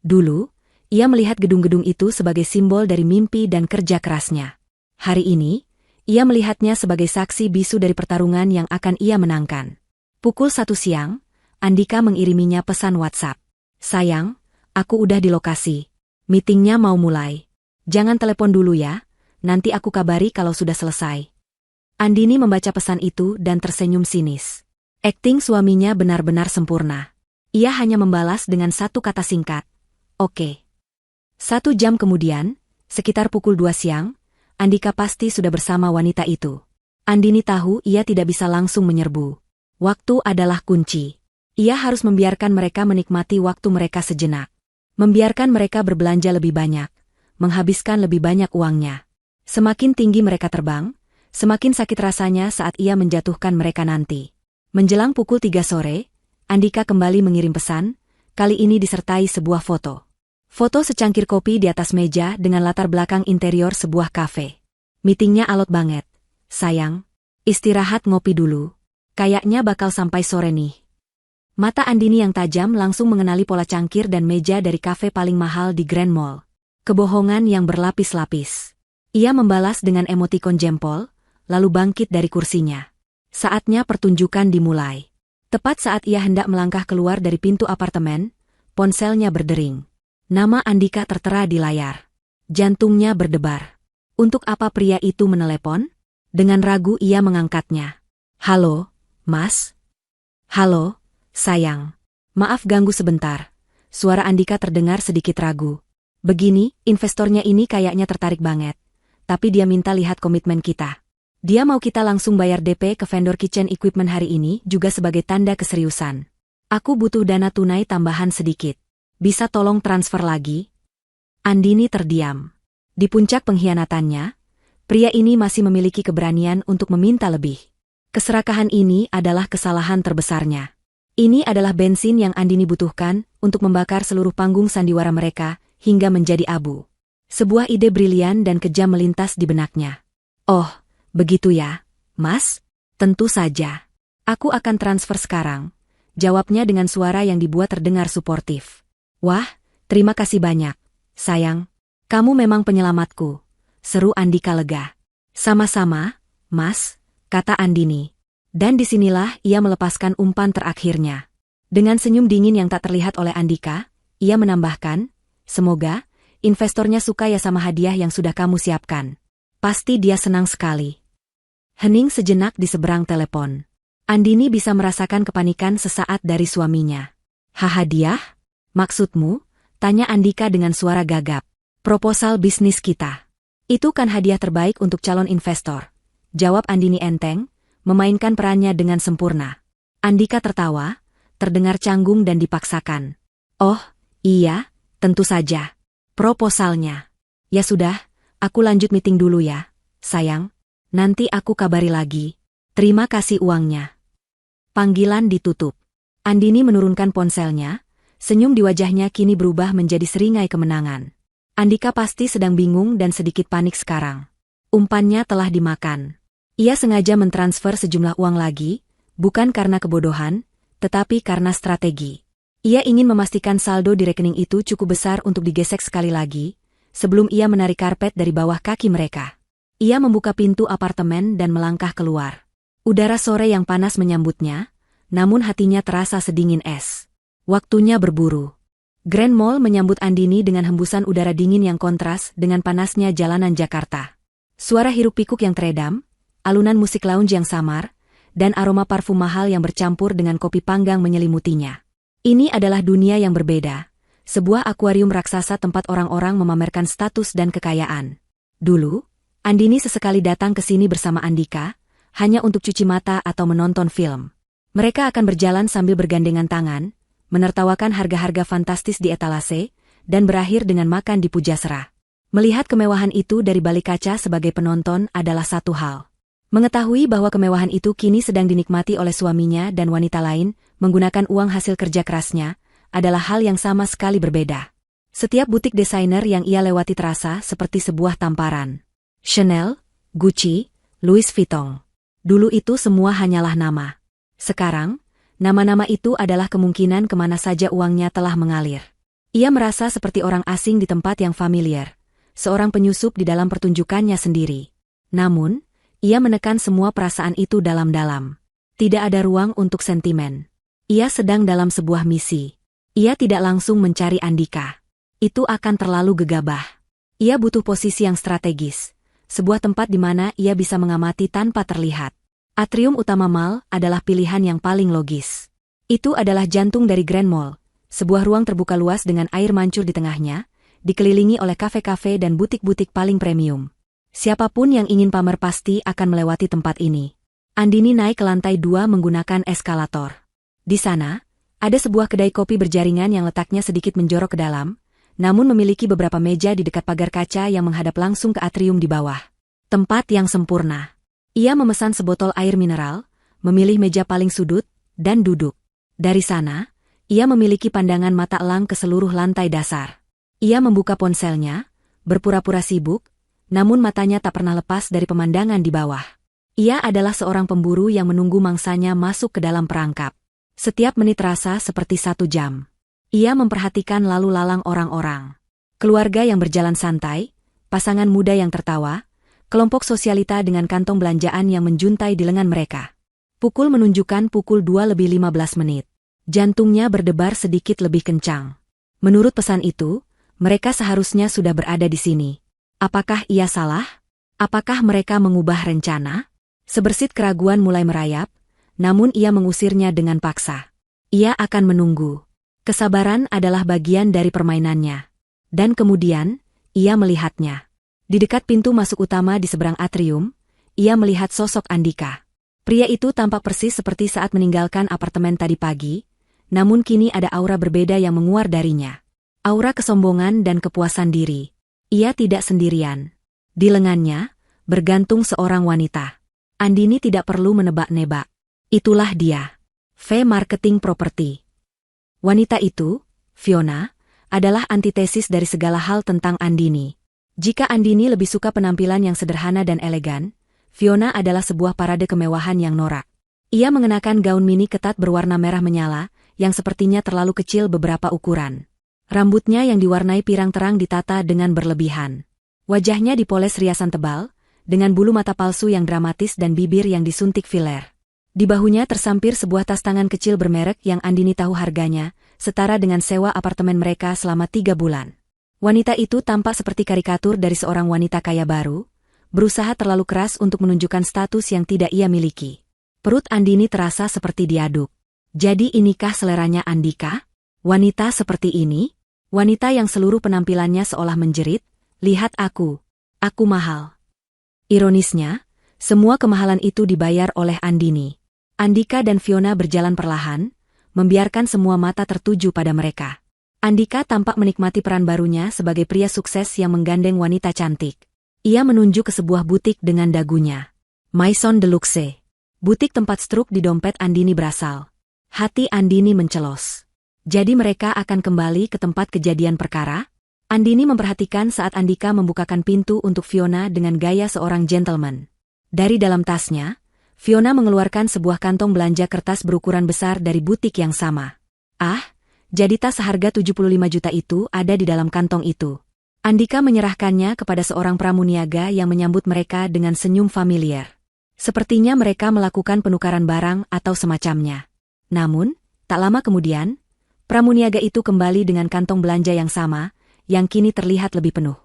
Dulu, ia melihat gedung-gedung itu sebagai simbol dari mimpi dan kerja kerasnya. Hari ini, ia melihatnya sebagai saksi bisu dari pertarungan yang akan ia menangkan. Pukul 1 siang, Andika mengiriminya pesan WhatsApp. Sayang, aku udah di lokasi. Meetingnya mau mulai. Jangan telepon dulu ya, nanti aku kabari kalau sudah selesai. Andini membaca pesan itu dan tersenyum sinis. Akting suaminya benar-benar sempurna. Ia hanya membalas dengan satu kata singkat. Oke. 1 jam kemudian, sekitar pukul 2 siang, Andika pasti sudah bersama wanita itu. Andini tahu ia tidak bisa langsung menyerbu. Waktu adalah kunci. Ia harus membiarkan mereka menikmati waktu mereka sejenak. Membiarkan mereka berbelanja lebih banyak, menghabiskan lebih banyak uangnya. Semakin tinggi mereka terbang, semakin sakit rasanya saat ia menjatuhkan mereka nanti. Menjelang pukul 3 sore, Andika kembali mengirim pesan, kali ini disertai sebuah foto. Foto secangkir kopi di atas meja dengan latar belakang interior sebuah kafe. Meetingnya alot banget. Sayang, istirahat ngopi dulu. Kayaknya bakal sampai sore nih. Mata Andini yang tajam langsung mengenali pola cangkir dan meja dari kafe paling mahal di Grand Mall. Kebohongan yang berlapis-lapis. Ia membalas dengan emotikon jempol, lalu bangkit dari kursinya. Saatnya pertunjukan dimulai. Tepat saat ia hendak melangkah keluar dari pintu apartemen, ponselnya berdering. Nama Andika tertera di layar. Jantungnya berdebar. Untuk apa pria itu menelepon? Dengan ragu ia mengangkatnya. Halo, Mas? Halo, sayang. Maaf ganggu sebentar. Suara Andika terdengar sedikit ragu. Begini, investornya ini kayaknya tertarik banget. Tapi dia minta lihat komitmen kita. Dia mau kita langsung bayar DP ke vendor kitchen equipment hari ini juga sebagai tanda keseriusan. Aku butuh dana tunai tambahan sedikit. Bisa tolong transfer lagi? Andini terdiam. Di puncak pengkhianatannya, pria ini masih memiliki keberanian untuk meminta lebih. Keserakahan ini adalah kesalahan terbesarnya. Ini adalah bensin yang Andini butuhkan untuk membakar seluruh panggung sandiwara mereka hingga menjadi abu. Sebuah ide brilian dan kejam melintas di benaknya. Oh, begitu ya, Mas? Tentu saja. Aku akan transfer sekarang. Jawabnya dengan suara yang dibuat terdengar suportif. Wah, terima kasih banyak. Sayang, kamu memang penyelamatku. Seru Andika lega. Sama-sama, Mas, kata Andini. Dan disinilah ia melepaskan umpan terakhirnya. Dengan senyum dingin yang tak terlihat oleh Andika, ia menambahkan, semoga investornya suka ya sama hadiah yang sudah kamu siapkan. Pasti dia senang sekali. Hening sejenak di seberang telepon. Andini bisa merasakan kepanikan sesaat dari suaminya. Hadiah? Maksudmu, Tanya Andika dengan suara gagap. Proposal bisnis kita. Itu kan hadiah terbaik untuk calon investor. Jawab Andini enteng, memainkan perannya dengan sempurna. Andika tertawa, terdengar canggung dan dipaksakan. Oh, iya, tentu saja. Proposalnya. Ya sudah, aku lanjut meeting dulu ya, sayang. Nanti aku kabari lagi. Terima kasih uangnya. Panggilan ditutup. Andini menurunkan ponselnya, senyum di wajahnya kini berubah menjadi seringai kemenangan. Andika pasti sedang bingung dan sedikit panik sekarang. Umpannya telah dimakan. Ia sengaja mentransfer sejumlah uang lagi, bukan karena kebodohan, tetapi karena strategi. Ia ingin memastikan saldo di rekening itu cukup besar untuk digesek sekali lagi, sebelum ia menarik karpet dari bawah kaki mereka. Ia membuka pintu apartemen dan melangkah keluar. Udara sore yang panas menyambutnya, namun hatinya terasa sedingin es. Waktunya berburu. Grand Mall menyambut Andini dengan hembusan udara dingin yang kontras dengan panasnya jalanan Jakarta. Suara hiruk-pikuk yang teredam, alunan musik lounge yang samar, dan aroma parfum mahal yang bercampur dengan kopi panggang menyelimutinya. Ini adalah dunia yang berbeda, sebuah akuarium raksasa tempat orang-orang memamerkan status dan kekayaan. Dulu, Andini sesekali datang ke sini bersama Andika, hanya untuk cuci mata atau menonton film. Mereka akan berjalan sambil bergandengan tangan, menertawakan harga-harga fantastis di etalase, dan berakhir dengan makan di Pujasera. Melihat kemewahan itu dari balik kaca sebagai penonton adalah satu hal. Mengetahui bahwa kemewahan itu kini sedang dinikmati oleh suaminya dan wanita lain, menggunakan uang hasil kerja kerasnya, adalah hal yang sama sekali berbeda. Setiap butik desainer yang ia lewati terasa seperti sebuah tamparan. Chanel, Gucci, Louis Vuitton. Dulu itu semua hanyalah nama. Sekarang, nama-nama itu adalah kemungkinan kemana saja uangnya telah mengalir. Ia merasa seperti orang asing di tempat yang familiar, seorang penyusup di dalam pertunjukannya sendiri. Namun, ia menekan semua perasaan itu dalam-dalam. Tidak ada ruang untuk sentimen. Ia sedang dalam sebuah misi. Ia tidak langsung mencari Andika. Itu akan terlalu gegabah. Ia butuh posisi yang strategis, sebuah tempat di mana ia bisa mengamati tanpa terlihat. Atrium utama mall adalah pilihan yang paling logis. Itu adalah jantung dari Grand Mall, sebuah ruang terbuka luas dengan air mancur di tengahnya, dikelilingi oleh kafe-kafe dan butik-butik paling premium. Siapapun yang ingin pamer pasti akan melewati tempat ini. Andini naik ke lantai 2 menggunakan eskalator. Di sana, ada sebuah kedai kopi berjaringan yang letaknya sedikit menjorok ke dalam, namun memiliki beberapa meja di dekat pagar kaca yang menghadap langsung ke atrium di bawah. Tempat yang sempurna. Ia memesan sebotol air mineral, memilih meja paling sudut, dan duduk. Dari sana, ia memiliki pandangan mata elang ke seluruh lantai dasar. Ia membuka ponselnya, berpura-pura sibuk, namun matanya tak pernah lepas dari pemandangan di bawah. Ia adalah seorang pemburu yang menunggu mangsanya masuk ke dalam perangkap. Setiap menit terasa seperti 1 jam. Ia memperhatikan lalu lalang orang-orang. Keluarga yang berjalan santai, pasangan muda yang tertawa, kelompok sosialita dengan kantong belanjaan yang menjuntai di lengan mereka. Pukul menunjukkan pukul 2:15. Jantungnya berdebar sedikit lebih kencang. Menurut pesan itu, mereka seharusnya sudah berada di sini. Apakah ia salah? Apakah mereka mengubah rencana? Sebersit keraguan mulai merayap, namun ia mengusirnya dengan paksa. Ia akan menunggu. Kesabaran adalah bagian dari permainannya. Dan kemudian, ia melihatnya. Di dekat pintu masuk utama di seberang atrium, ia melihat sosok Andika. Pria itu tampak persis seperti saat meninggalkan apartemen tadi pagi, namun kini ada aura berbeda yang menguar darinya. Aura kesombongan dan kepuasan diri. Ia tidak sendirian. Di lengannya, bergantung seorang wanita. Andini tidak perlu menebak-nebak. Itulah dia. V Marketing Property. Wanita itu, Fiona, adalah antitesis dari segala hal tentang Andini. Jika Andini lebih suka penampilan yang sederhana dan elegan, Fiona adalah sebuah parade kemewahan yang norak. Ia mengenakan gaun mini ketat berwarna merah menyala, yang sepertinya terlalu kecil beberapa ukuran. Rambutnya yang diwarnai pirang terang ditata dengan berlebihan. Wajahnya dipoles riasan tebal, dengan bulu mata palsu yang dramatis dan bibir yang disuntik filler. Di bahunya tersampir sebuah tas tangan kecil bermerek yang Andini tahu harganya, setara dengan sewa apartemen mereka selama 3 bulan. Wanita itu tampak seperti karikatur dari seorang wanita kaya baru, berusaha terlalu keras untuk menunjukkan status yang tidak ia miliki. Perut Andini terasa seperti diaduk. Jadi inikah seleranya Andika? Wanita seperti ini? Wanita yang seluruh penampilannya seolah menjerit, "Lihat aku mahal." Ironisnya, semua kemahalan itu dibayar oleh Andini. Andika dan Fiona berjalan perlahan, membiarkan semua mata tertuju pada mereka. Andika tampak menikmati peran barunya sebagai pria sukses yang menggandeng wanita cantik. Ia menunjuk ke sebuah butik dengan dagunya. Maison de Luxe. Butik tempat struk di dompet Andini berasal. Hati Andini mencelos. Jadi mereka akan kembali ke tempat kejadian perkara? Andini memperhatikan saat Andika membukakan pintu untuk Fiona dengan gaya seorang gentleman. Dari dalam tasnya, Fiona mengeluarkan sebuah kantong belanja kertas berukuran besar dari butik yang sama. Jadi tas seharga 75 juta itu ada di dalam kantong itu. Andika menyerahkannya kepada seorang pramuniaga yang menyambut mereka dengan senyum familiar. Sepertinya mereka melakukan penukaran barang atau semacamnya. Namun, tak lama kemudian, pramuniaga itu kembali dengan kantong belanja yang sama, yang kini terlihat lebih penuh.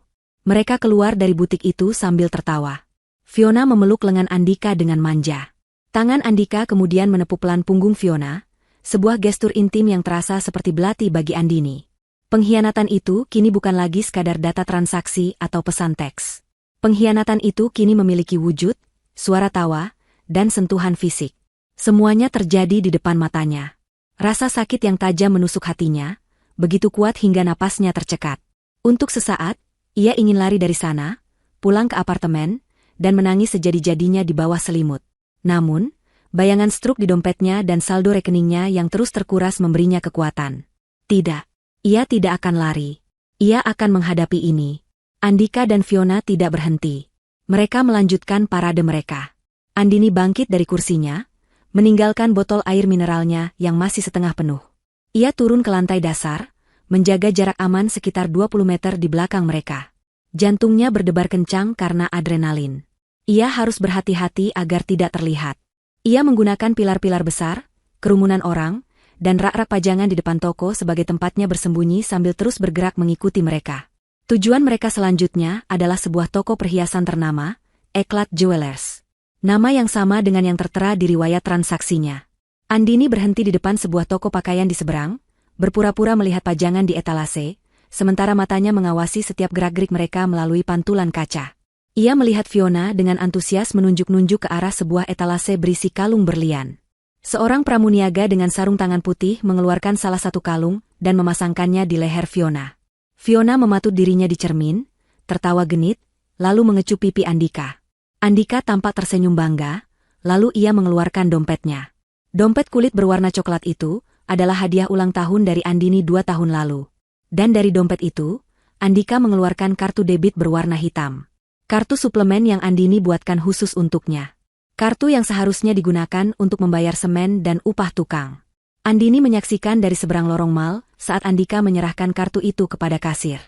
Mereka keluar dari butik itu sambil tertawa. Fiona memeluk lengan Andika dengan manja. Tangan Andika kemudian menepuk pelan punggung Fiona, sebuah gestur intim yang terasa seperti belati bagi Andini. Pengkhianatan itu kini bukan lagi sekadar data transaksi atau pesan teks. Pengkhianatan itu kini memiliki wujud, suara tawa, dan sentuhan fisik. Semuanya terjadi di depan matanya. Rasa sakit yang tajam menusuk hatinya, begitu kuat hingga napasnya tercekat. Untuk sesaat, ia ingin lari dari sana, pulang ke apartemen, dan menangis sejadi-jadinya di bawah selimut. Namun, bayangan struk di dompetnya dan saldo rekeningnya yang terus terkuras memberinya kekuatan. Tidak. Ia tidak akan lari. Ia akan menghadapi ini. Andika dan Fiona tidak berhenti. Mereka melanjutkan parade mereka. Andini bangkit dari kursinya, meninggalkan botol air mineralnya yang masih setengah penuh. Ia turun ke lantai dasar, menjaga jarak aman sekitar 20 meter di belakang mereka. Jantungnya berdebar kencang karena adrenalin. Ia harus berhati-hati agar tidak terlihat. Ia menggunakan pilar-pilar besar, kerumunan orang, dan rak-rak pajangan di depan toko sebagai tempatnya bersembunyi sambil terus bergerak mengikuti mereka. Tujuan mereka selanjutnya adalah sebuah toko perhiasan ternama, Eclat Jewelers. Nama yang sama dengan yang tertera di riwayat transaksinya. Andini berhenti di depan sebuah toko pakaian di seberang, berpura-pura melihat pajangan di etalase, sementara matanya mengawasi setiap gerak-gerik mereka melalui pantulan kaca. Ia melihat Fiona dengan antusias menunjuk-nunjuk ke arah sebuah etalase berisi kalung berlian. Seorang pramuniaga dengan sarung tangan putih mengeluarkan salah satu kalung dan memasangkannya di leher Fiona. Fiona mematut dirinya di cermin, tertawa genit, lalu mengecup pipi Andika. Andika tampak tersenyum bangga, lalu ia mengeluarkan dompetnya. Dompet kulit berwarna coklat itu adalah hadiah ulang tahun dari Andini 2 tahun lalu. Dan dari dompet itu, Andika mengeluarkan kartu debit berwarna hitam. Kartu suplemen yang Andini buatkan khusus untuknya. Kartu yang seharusnya digunakan untuk membayar semen dan upah tukang. Andini menyaksikan dari seberang lorong mal saat Andika menyerahkan kartu itu kepada kasir.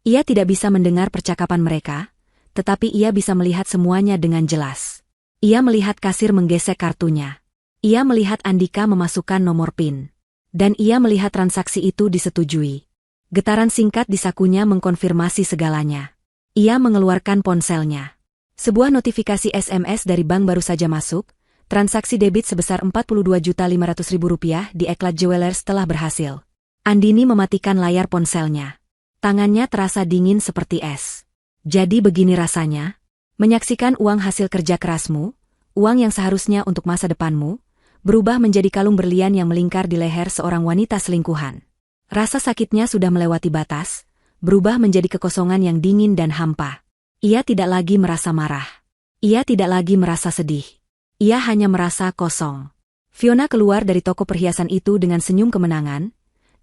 Ia tidak bisa mendengar percakapan mereka, tetapi ia bisa melihat semuanya dengan jelas. Ia melihat kasir menggesek kartunya. Ia melihat Andika memasukkan nomor PIN. Dan ia melihat transaksi itu disetujui. Getaran singkat di sakunya mengkonfirmasi segalanya. Ia mengeluarkan ponselnya. Sebuah notifikasi SMS dari bank baru saja masuk, transaksi debit sebesar Rp42.500.000 di Eclat Jewelers telah berhasil. Andini mematikan layar ponselnya. Tangannya terasa dingin seperti es. Jadi begini rasanya, menyaksikan uang hasil kerja kerasmu, uang yang seharusnya untuk masa depanmu, berubah menjadi kalung berlian yang melingkar di leher seorang wanita selingkuhan. Rasa sakitnya sudah melewati batas, berubah menjadi kekosongan yang dingin dan hampa. Ia tidak lagi merasa marah. Ia tidak lagi merasa sedih. Ia hanya merasa kosong. Fiona keluar dari toko perhiasan itu dengan senyum kemenangan,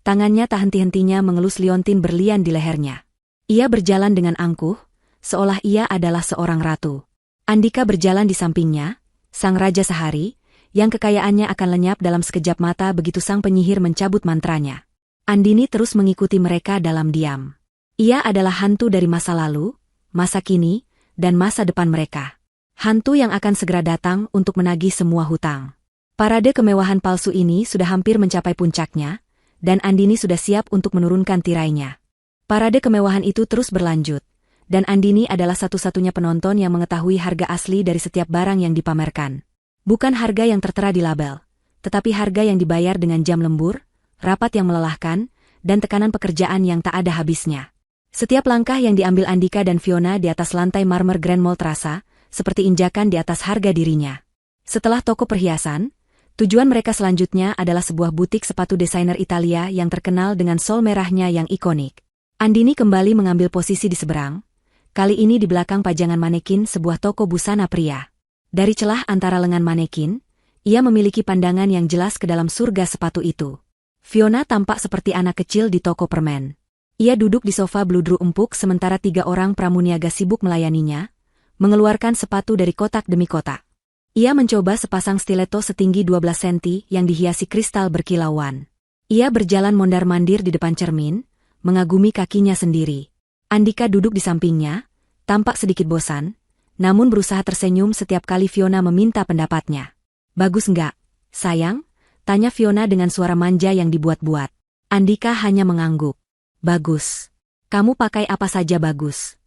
tangannya tak henti-hentinya mengelus liontin berlian di lehernya. Ia berjalan dengan angkuh, seolah ia adalah seorang ratu. Andika berjalan di sampingnya, sang raja sehari, yang kekayaannya akan lenyap dalam sekejap mata begitu sang penyihir mencabut mantranya. Andini terus mengikuti mereka dalam diam. Ia adalah hantu dari masa lalu, masa kini, dan masa depan mereka. Hantu yang akan segera datang untuk menagih semua hutang. Parade kemewahan palsu ini sudah hampir mencapai puncaknya, dan Andini sudah siap untuk menurunkan tirainya. Parade kemewahan itu terus berlanjut, dan Andini adalah satu-satunya penonton yang mengetahui harga asli dari setiap barang yang dipamerkan. Bukan harga yang tertera di label, tetapi harga yang dibayar dengan jam lembur, rapat yang melelahkan, dan tekanan pekerjaan yang tak ada habisnya. Setiap langkah yang diambil Andika dan Fiona di atas lantai marmer Grand Mall terasa seperti injakan di atas harga dirinya. Setelah toko perhiasan, tujuan mereka selanjutnya adalah sebuah butik sepatu desainer Italia yang terkenal dengan sol merahnya yang ikonik. Andini kembali mengambil posisi di seberang, kali ini di belakang pajangan manekin sebuah toko busana pria. Dari celah antara lengan manekin, ia memiliki pandangan yang jelas ke dalam surga sepatu itu. Fiona tampak seperti anak kecil di toko permen. Ia duduk di sofa bludru empuk sementara 3 orang pramuniaga sibuk melayaninya, mengeluarkan sepatu dari kotak demi kotak. Ia mencoba sepasang stiletto setinggi 12 cm yang dihiasi kristal berkilauan. Ia berjalan mondar-mandir di depan cermin, mengagumi kakinya sendiri. Andika duduk di sampingnya, tampak sedikit bosan, namun berusaha tersenyum setiap kali Fiona meminta pendapatnya. "Bagus nggak, sayang?" tanya Fiona dengan suara manja yang dibuat-buat. Andika hanya mengangguk. "Bagus. Kamu pakai apa saja bagus.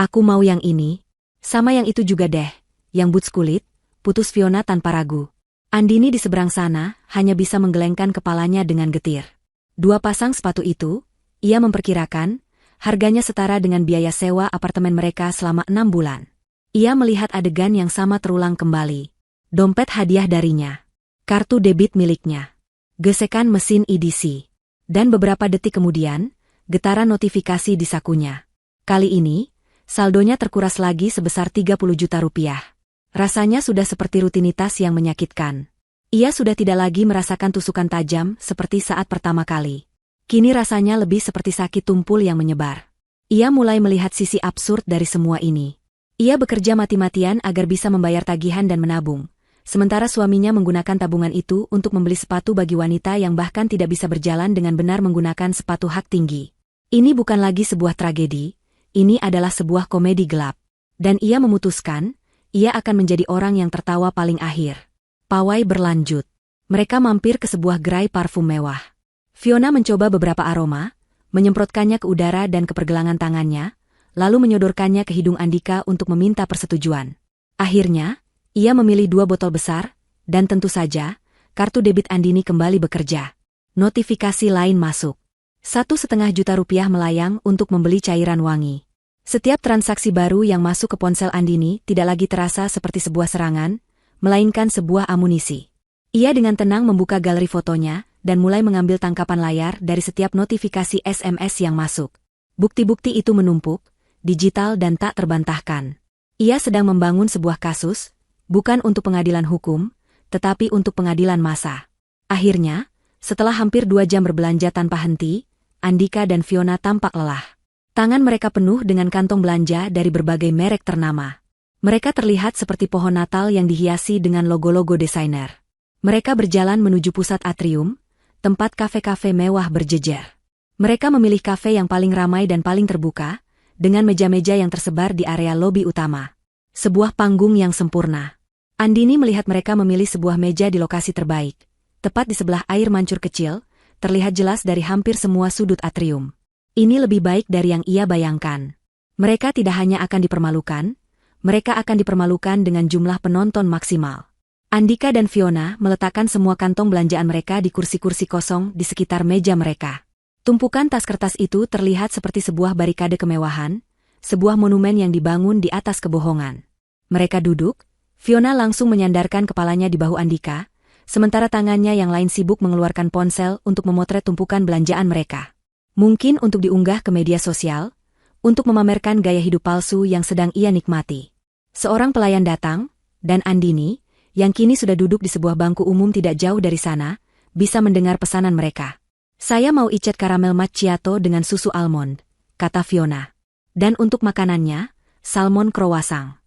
Aku mau yang ini." "Sama yang itu juga deh, yang boots kulit," putus Fiona tanpa ragu. Andini di seberang sana hanya bisa menggelengkan kepalanya dengan getir. 2 pasang sepatu itu, ia memperkirakan, harganya setara dengan biaya sewa apartemen mereka selama 6 bulan. Ia melihat adegan yang sama terulang kembali. Dompet hadiah darinya. Kartu debit miliknya. Gesekan mesin EDC. Dan beberapa detik kemudian, getaran notifikasi di sakunya. Kali ini, saldonya terkuras lagi sebesar 30 juta rupiah. Rasanya sudah seperti rutinitas yang menyakitkan. Ia sudah tidak lagi merasakan tusukan tajam seperti saat pertama kali. Kini rasanya lebih seperti sakit tumpul yang menyebar. Ia mulai melihat sisi absurd dari semua ini. Ia bekerja mati-matian agar bisa membayar tagihan dan menabung, sementara suaminya menggunakan tabungan itu untuk membeli sepatu bagi wanita yang bahkan tidak bisa berjalan dengan benar menggunakan sepatu hak tinggi. Ini bukan lagi sebuah tragedi, ini adalah sebuah komedi gelap. Dan ia memutuskan, ia akan menjadi orang yang tertawa paling akhir. Pawai berlanjut. Mereka mampir ke sebuah gerai parfum mewah. Fiona mencoba beberapa aroma, menyemprotkannya ke udara dan ke pergelangan tangannya, lalu menyodorkannya ke hidung Andika untuk meminta persetujuan. Akhirnya, ia memilih 2 botol besar, dan tentu saja, kartu debit Andini kembali bekerja. Notifikasi lain masuk. 1,5 juta rupiah melayang untuk membeli cairan wangi. Setiap transaksi baru yang masuk ke ponsel Andini tidak lagi terasa seperti sebuah serangan, melainkan sebuah amunisi. Ia dengan tenang membuka galeri fotonya, dan mulai mengambil tangkapan layar dari setiap notifikasi SMS yang masuk. Bukti-bukti itu menumpuk, digital dan tak terbantahkan. Ia sedang membangun sebuah kasus, bukan untuk pengadilan hukum, tetapi untuk pengadilan massa. Akhirnya, setelah hampir 2 jam berbelanja tanpa henti, Andika dan Fiona tampak lelah. Tangan mereka penuh dengan kantong belanja dari berbagai merek ternama. Mereka terlihat seperti pohon Natal yang dihiasi dengan logo-logo desainer. Mereka berjalan menuju pusat atrium, tempat kafe-kafe mewah berjejer. Mereka memilih kafe yang paling ramai dan paling terbuka, dengan meja-meja yang tersebar di area lobi utama. Sebuah panggung yang sempurna. Andini melihat mereka memilih sebuah meja di lokasi terbaik, tepat di sebelah air mancur kecil, terlihat jelas dari hampir semua sudut atrium. Ini lebih baik dari yang ia bayangkan. Mereka tidak hanya akan dipermalukan, mereka akan dipermalukan dengan jumlah penonton maksimal. Andika dan Fiona meletakkan semua kantong belanjaan mereka di kursi-kursi kosong di sekitar meja mereka. Tumpukan tas kertas itu terlihat seperti sebuah barikade kemewahan, sebuah monumen yang dibangun di atas kebohongan. Mereka duduk, Fiona langsung menyandarkan kepalanya di bahu Andika, sementara tangannya yang lain sibuk mengeluarkan ponsel untuk memotret tumpukan belanjaan mereka. Mungkin untuk diunggah ke media sosial, untuk memamerkan gaya hidup palsu yang sedang ia nikmati. Seorang pelayan datang, dan Andini, yang kini sudah duduk di sebuah bangku umum tidak jauh dari sana, bisa mendengar pesanan mereka. "Saya mau iced karamel macchiato dengan susu almond," kata Fiona. "Dan untuk makanannya, salmon croissant."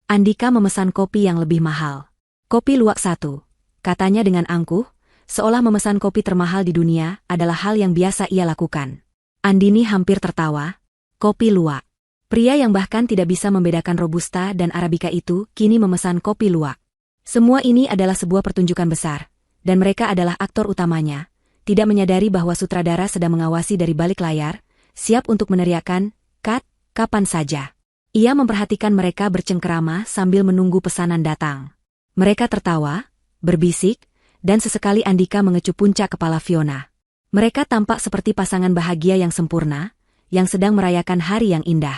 Andika memesan kopi yang lebih mahal. "Kopi luwak 1," katanya dengan angkuh, seolah memesan kopi termahal di dunia adalah hal yang biasa ia lakukan. Andini hampir tertawa. Kopi luwak. Pria yang bahkan tidak bisa membedakan Robusta dan Arabica itu kini memesan kopi luwak. Semua ini adalah sebuah pertunjukan besar, dan mereka adalah aktor utamanya, tidak menyadari bahwa sutradara sedang mengawasi dari balik layar, siap untuk meneriakkan, "Cut," kapan saja. Ia memperhatikan mereka bercengkerama sambil menunggu pesanan datang. Mereka tertawa, berbisik, dan sesekali Andika mengecup puncak kepala Fiona. Mereka tampak seperti pasangan bahagia yang sempurna, yang sedang merayakan hari yang indah.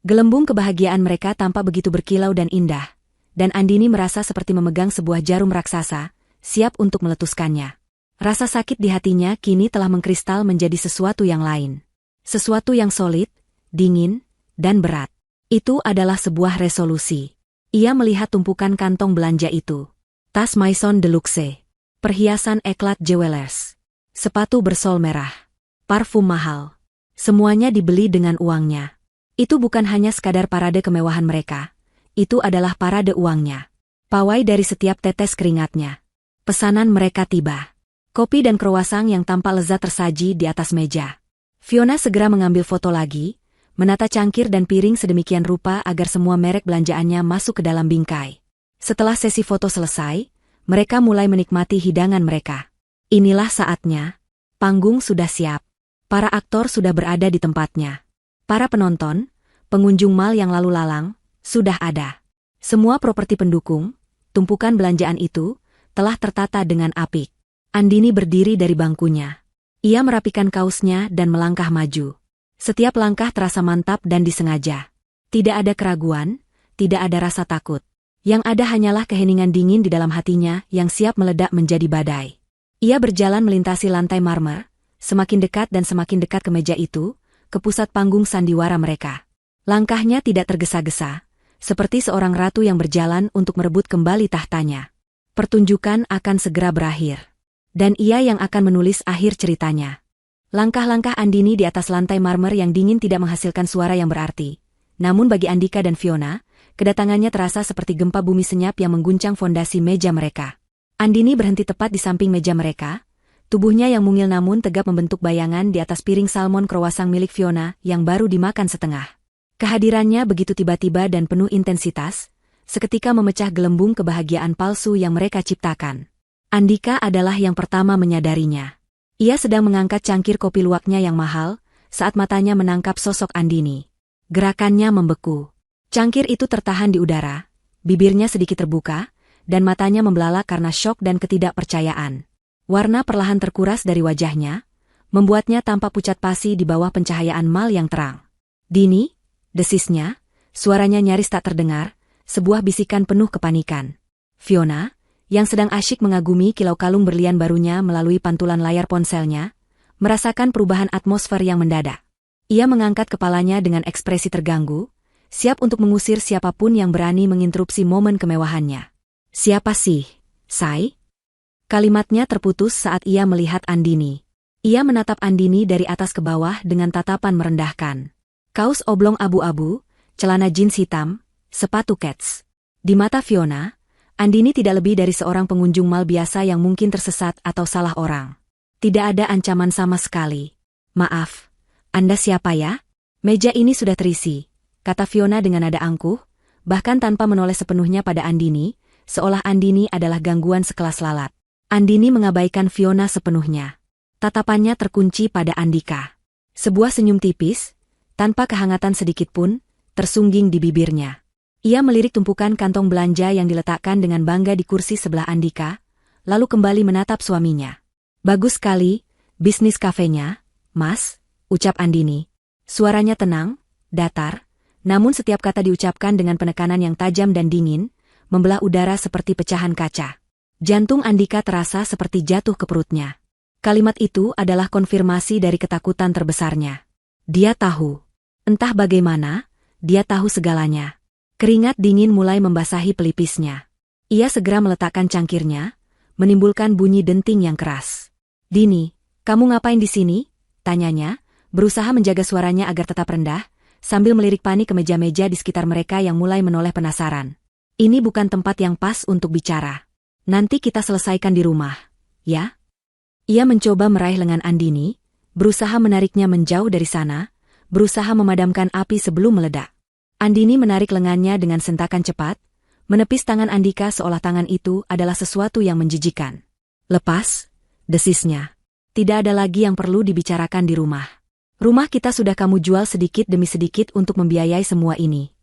Gelembung kebahagiaan mereka tampak begitu berkilau dan indah, dan Andini merasa seperti memegang sebuah jarum raksasa, siap untuk meletuskannya. Rasa sakit di hatinya kini telah mengkristal menjadi sesuatu yang lain. Sesuatu yang solid, dingin, dan berat. Itu adalah sebuah resolusi. Ia melihat tumpukan kantong belanja itu. Tas Maison de Luxe, perhiasan Eclat Jewelers, sepatu bersol merah, parfum mahal. Semuanya dibeli dengan uangnya. Itu bukan hanya sekadar parade kemewahan mereka. Itu adalah parade uangnya. Pawai dari setiap tetes keringatnya. Pesanan mereka tiba. Kopi dan kroasang yang tampak lezat tersaji di atas meja. Fiona segera mengambil foto lagi, menata cangkir dan piring sedemikian rupa agar semua merek belanjaannya masuk ke dalam bingkai. Setelah sesi foto selesai, mereka mulai menikmati hidangan mereka. Inilah saatnya. Panggung sudah siap. Para aktor sudah berada di tempatnya. Para penonton, pengunjung mal yang lalu lalang, sudah ada. Semua properti pendukung, tumpukan belanjaan itu, telah tertata dengan apik. Andini berdiri dari bangkunya. Ia merapikan kausnya dan melangkah maju. Setiap langkah terasa mantap dan disengaja. Tidak ada keraguan, tidak ada rasa takut. Yang ada hanyalah keheningan dingin di dalam hatinya yang siap meledak menjadi badai. Ia berjalan melintasi lantai marmer, semakin dekat dan semakin dekat ke meja itu, ke pusat panggung sandiwara mereka. Langkahnya tidak tergesa-gesa, seperti seorang ratu yang berjalan untuk merebut kembali tahtanya. Pertunjukan akan segera berakhir. Dan ia yang akan menulis akhir ceritanya. Langkah-langkah Andini di atas lantai marmer yang dingin tidak menghasilkan suara yang berarti. Namun bagi Andika dan Fiona, kedatangannya terasa seperti gempa bumi senyap yang mengguncang fondasi meja mereka. Andini berhenti tepat di samping meja mereka. Tubuhnya yang mungil namun tegap membentuk bayangan di atas piring salmon kroasang milik Fiona yang baru dimakan setengah. Kehadirannya begitu tiba-tiba dan penuh intensitas, seketika memecah gelembung kebahagiaan palsu yang mereka ciptakan. Andika adalah yang pertama menyadarinya. Ia sedang mengangkat cangkir kopi luwaknya yang mahal, saat matanya menangkap sosok Andini. Gerakannya membeku. Cangkir itu tertahan di udara, bibirnya sedikit terbuka, dan matanya membelalak karena syok dan ketidakpercayaan. Warna perlahan terkuras dari wajahnya, membuatnya tampak pucat pasi di bawah pencahayaan mal yang terang. Dini, desisnya, suaranya nyaris tak terdengar, sebuah bisikan penuh kepanikan. Fiona, yang sedang asyik mengagumi kilau kalung berlian barunya melalui pantulan layar ponselnya, merasakan perubahan atmosfer yang mendadak. Ia mengangkat kepalanya dengan ekspresi terganggu, siap untuk mengusir siapapun yang berani menginterupsi momen kemewahannya. Siapa sih, Sai? Kalimatnya terputus saat ia melihat Andini. Ia menatap Andini dari atas ke bawah dengan tatapan merendahkan. Kaos oblong abu-abu, celana jeans hitam, sepatu kets. Di mata Fiona, Andini tidak lebih dari seorang pengunjung mal biasa yang mungkin tersesat atau salah orang. Tidak ada ancaman sama sekali. Maaf, Anda siapa ya? Meja ini sudah terisi, kata Fiona dengan nada angkuh, bahkan tanpa menoleh sepenuhnya pada Andini, seolah Andini adalah gangguan sekelas lalat. Andini mengabaikan Fiona sepenuhnya. Tatapannya terkunci pada Andika. Sebuah senyum tipis, tanpa kehangatan sedikit pun, tersungging di bibirnya. Ia melirik tumpukan kantong belanja yang diletakkan dengan bangga di kursi sebelah Andika, lalu kembali menatap suaminya. Bagus sekali, bisnis kafenya, Mas, ucap Andini. Suaranya tenang, datar, namun setiap kata diucapkan dengan penekanan yang tajam dan dingin, membelah udara seperti pecahan kaca. Jantung Andika terasa seperti jatuh ke perutnya. Kalimat itu adalah konfirmasi dari ketakutan terbesarnya. Dia tahu. Entah bagaimana, dia tahu segalanya. Keringat dingin mulai membasahi pelipisnya. Ia segera meletakkan cangkirnya, menimbulkan bunyi denting yang keras. Dini, kamu ngapain di sini? Tanyanya, berusaha menjaga suaranya agar tetap rendah, sambil melirik panik ke meja-meja di sekitar mereka yang mulai menoleh penasaran. Ini bukan tempat yang pas untuk bicara. Nanti kita selesaikan di rumah, ya? Ia mencoba meraih lengan Andini, berusaha menariknya menjauh dari sana, berusaha memadamkan api sebelum meledak. Andini menarik lengannya dengan sentakan cepat, menepis tangan Andika seolah tangan itu adalah sesuatu yang menjijikan. Lepas, desisnya. Tidak ada lagi yang perlu dibicarakan di rumah. Rumah kita sudah kamu jual sedikit demi sedikit untuk membiayai semua ini.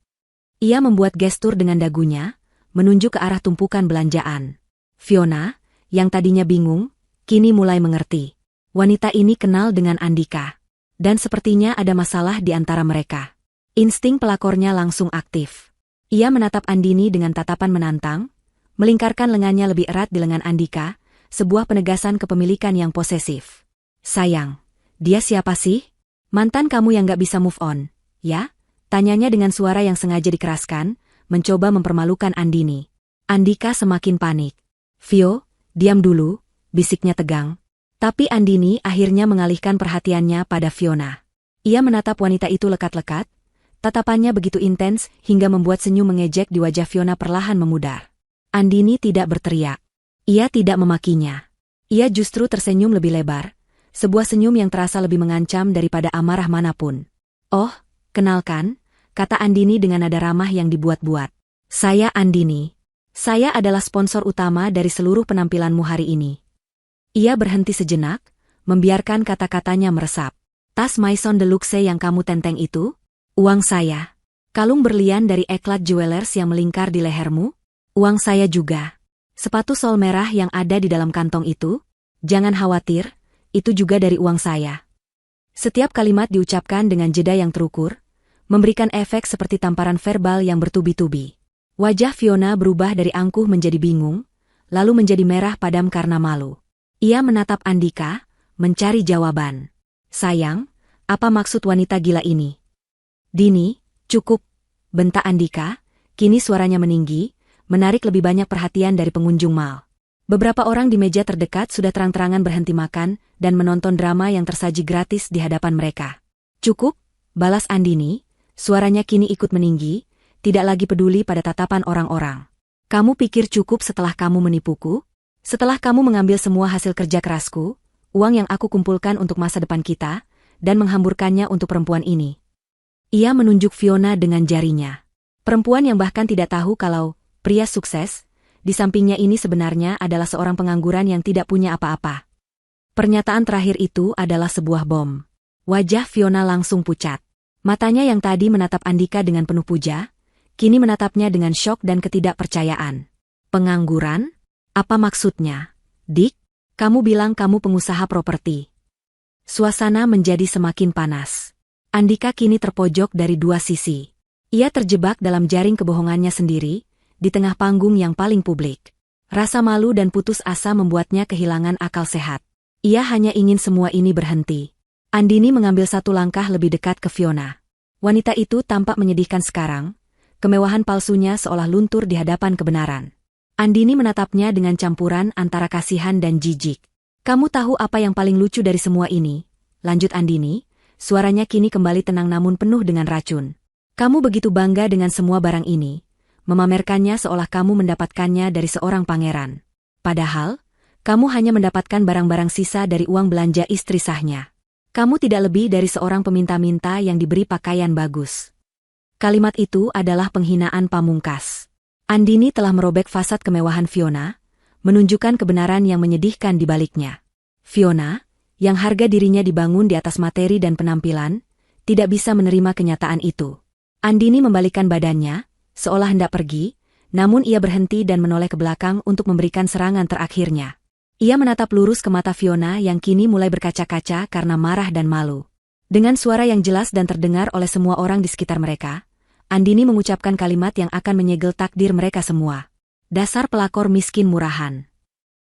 Ia membuat gestur dengan dagunya, menunjuk ke arah tumpukan belanjaan. Fiona, yang tadinya bingung, kini mulai mengerti. Wanita ini kenal dengan Andika. Dan sepertinya ada masalah di antara mereka. Insting pelakornya langsung aktif. Ia menatap Andini dengan tatapan menantang, melingkarkan lengannya lebih erat di lengan Andika, sebuah penegasan kepemilikan yang posesif. Sayang, dia siapa sih? Mantan kamu yang gak bisa move on, ya? Tanyanya dengan suara yang sengaja dikeraskan, mencoba mempermalukan Andini. Andika semakin panik. Vio, diam dulu, bisiknya tegang. Tapi Andini akhirnya mengalihkan perhatiannya pada Fiona. Ia menatap wanita itu lekat-lekat, tatapannya begitu intens hingga membuat senyum mengejek di wajah Fiona perlahan memudar. Andini tidak berteriak. Ia tidak memakinya. Ia justru tersenyum lebih lebar, sebuah senyum yang terasa lebih mengancam daripada amarah manapun. Oh, kenalkan, kata Andini dengan nada ramah yang dibuat-buat. Saya Andini. Saya adalah sponsor utama dari seluruh penampilanmu hari ini. Ia berhenti sejenak, membiarkan kata-katanya meresap. Tas Maison de Luxe yang kamu tenteng itu? Uang saya. Kalung berlian dari Eclat Jewelers yang melingkar di lehermu? Uang saya juga. Sepatu sol merah yang ada di dalam kantong itu? Jangan khawatir, itu juga dari uang saya. Setiap kalimat diucapkan dengan jeda yang terukur, memberikan efek seperti tamparan verbal yang bertubi-tubi. Wajah Fiona berubah dari angkuh menjadi bingung, lalu menjadi merah padam karena malu. Ia menatap Andika, mencari jawaban. Sayang, apa maksud wanita gila ini? Dini, cukup, bentak Andika, kini suaranya meninggi, menarik lebih banyak perhatian dari pengunjung mal. Beberapa orang di meja terdekat sudah terang-terangan berhenti makan dan menonton drama yang tersaji gratis di hadapan mereka. Cukup, balas Andini, suaranya kini ikut meninggi, tidak lagi peduli pada tatapan orang-orang. Kamu pikir cukup setelah kamu menipuku? Setelah kamu mengambil semua hasil kerja kerasku, uang yang aku kumpulkan untuk masa depan kita, dan menghamburkannya untuk perempuan ini. Ia menunjuk Fiona dengan jarinya. Perempuan yang bahkan tidak tahu kalau pria sukses, di sampingnya ini sebenarnya adalah seorang pengangguran yang tidak punya apa-apa. Pernyataan terakhir itu adalah sebuah bom. Wajah Fiona langsung pucat. Matanya yang tadi menatap Andika dengan penuh puja, kini menatapnya dengan syok dan ketidakpercayaan. Pengangguran? Apa maksudnya? Dik, kamu bilang kamu pengusaha properti. Suasana menjadi semakin panas. Andika kini terpojok dari dua sisi. Ia terjebak dalam jaring kebohongannya sendiri, di tengah panggung yang paling publik. Rasa malu dan putus asa membuatnya kehilangan akal sehat. Ia hanya ingin semua ini berhenti. Andini mengambil satu langkah lebih dekat ke Fiona. Wanita itu tampak menyedihkan sekarang, kemewahan palsunya seolah luntur di hadapan kebenaran. Andini menatapnya dengan campuran antara kasihan dan jijik. Kamu tahu apa yang paling lucu dari semua ini? Lanjut Andini, suaranya kini kembali tenang namun penuh dengan racun. Kamu begitu bangga dengan semua barang ini, memamerkannya seolah kamu mendapatkannya dari seorang pangeran. Padahal, kamu hanya mendapatkan barang-barang sisa dari uang belanja istri sahnya. Kamu tidak lebih dari seorang peminta-minta yang diberi pakaian bagus. Kalimat itu adalah penghinaan pamungkas. Andini telah merobek fasad kemewahan Fiona, menunjukkan kebenaran yang menyedihkan di baliknya. Fiona, yang harga dirinya dibangun di atas materi dan penampilan, tidak bisa menerima kenyataan itu. Andini membalikkan badannya, seolah hendak pergi, namun ia berhenti dan menoleh ke belakang untuk memberikan serangan terakhirnya. Ia menatap lurus ke mata Fiona yang kini mulai berkaca-kaca karena marah dan malu. Dengan suara yang jelas dan terdengar oleh semua orang di sekitar mereka, Andini mengucapkan kalimat yang akan menyegel takdir mereka semua. Dasar pelakor miskin murahan.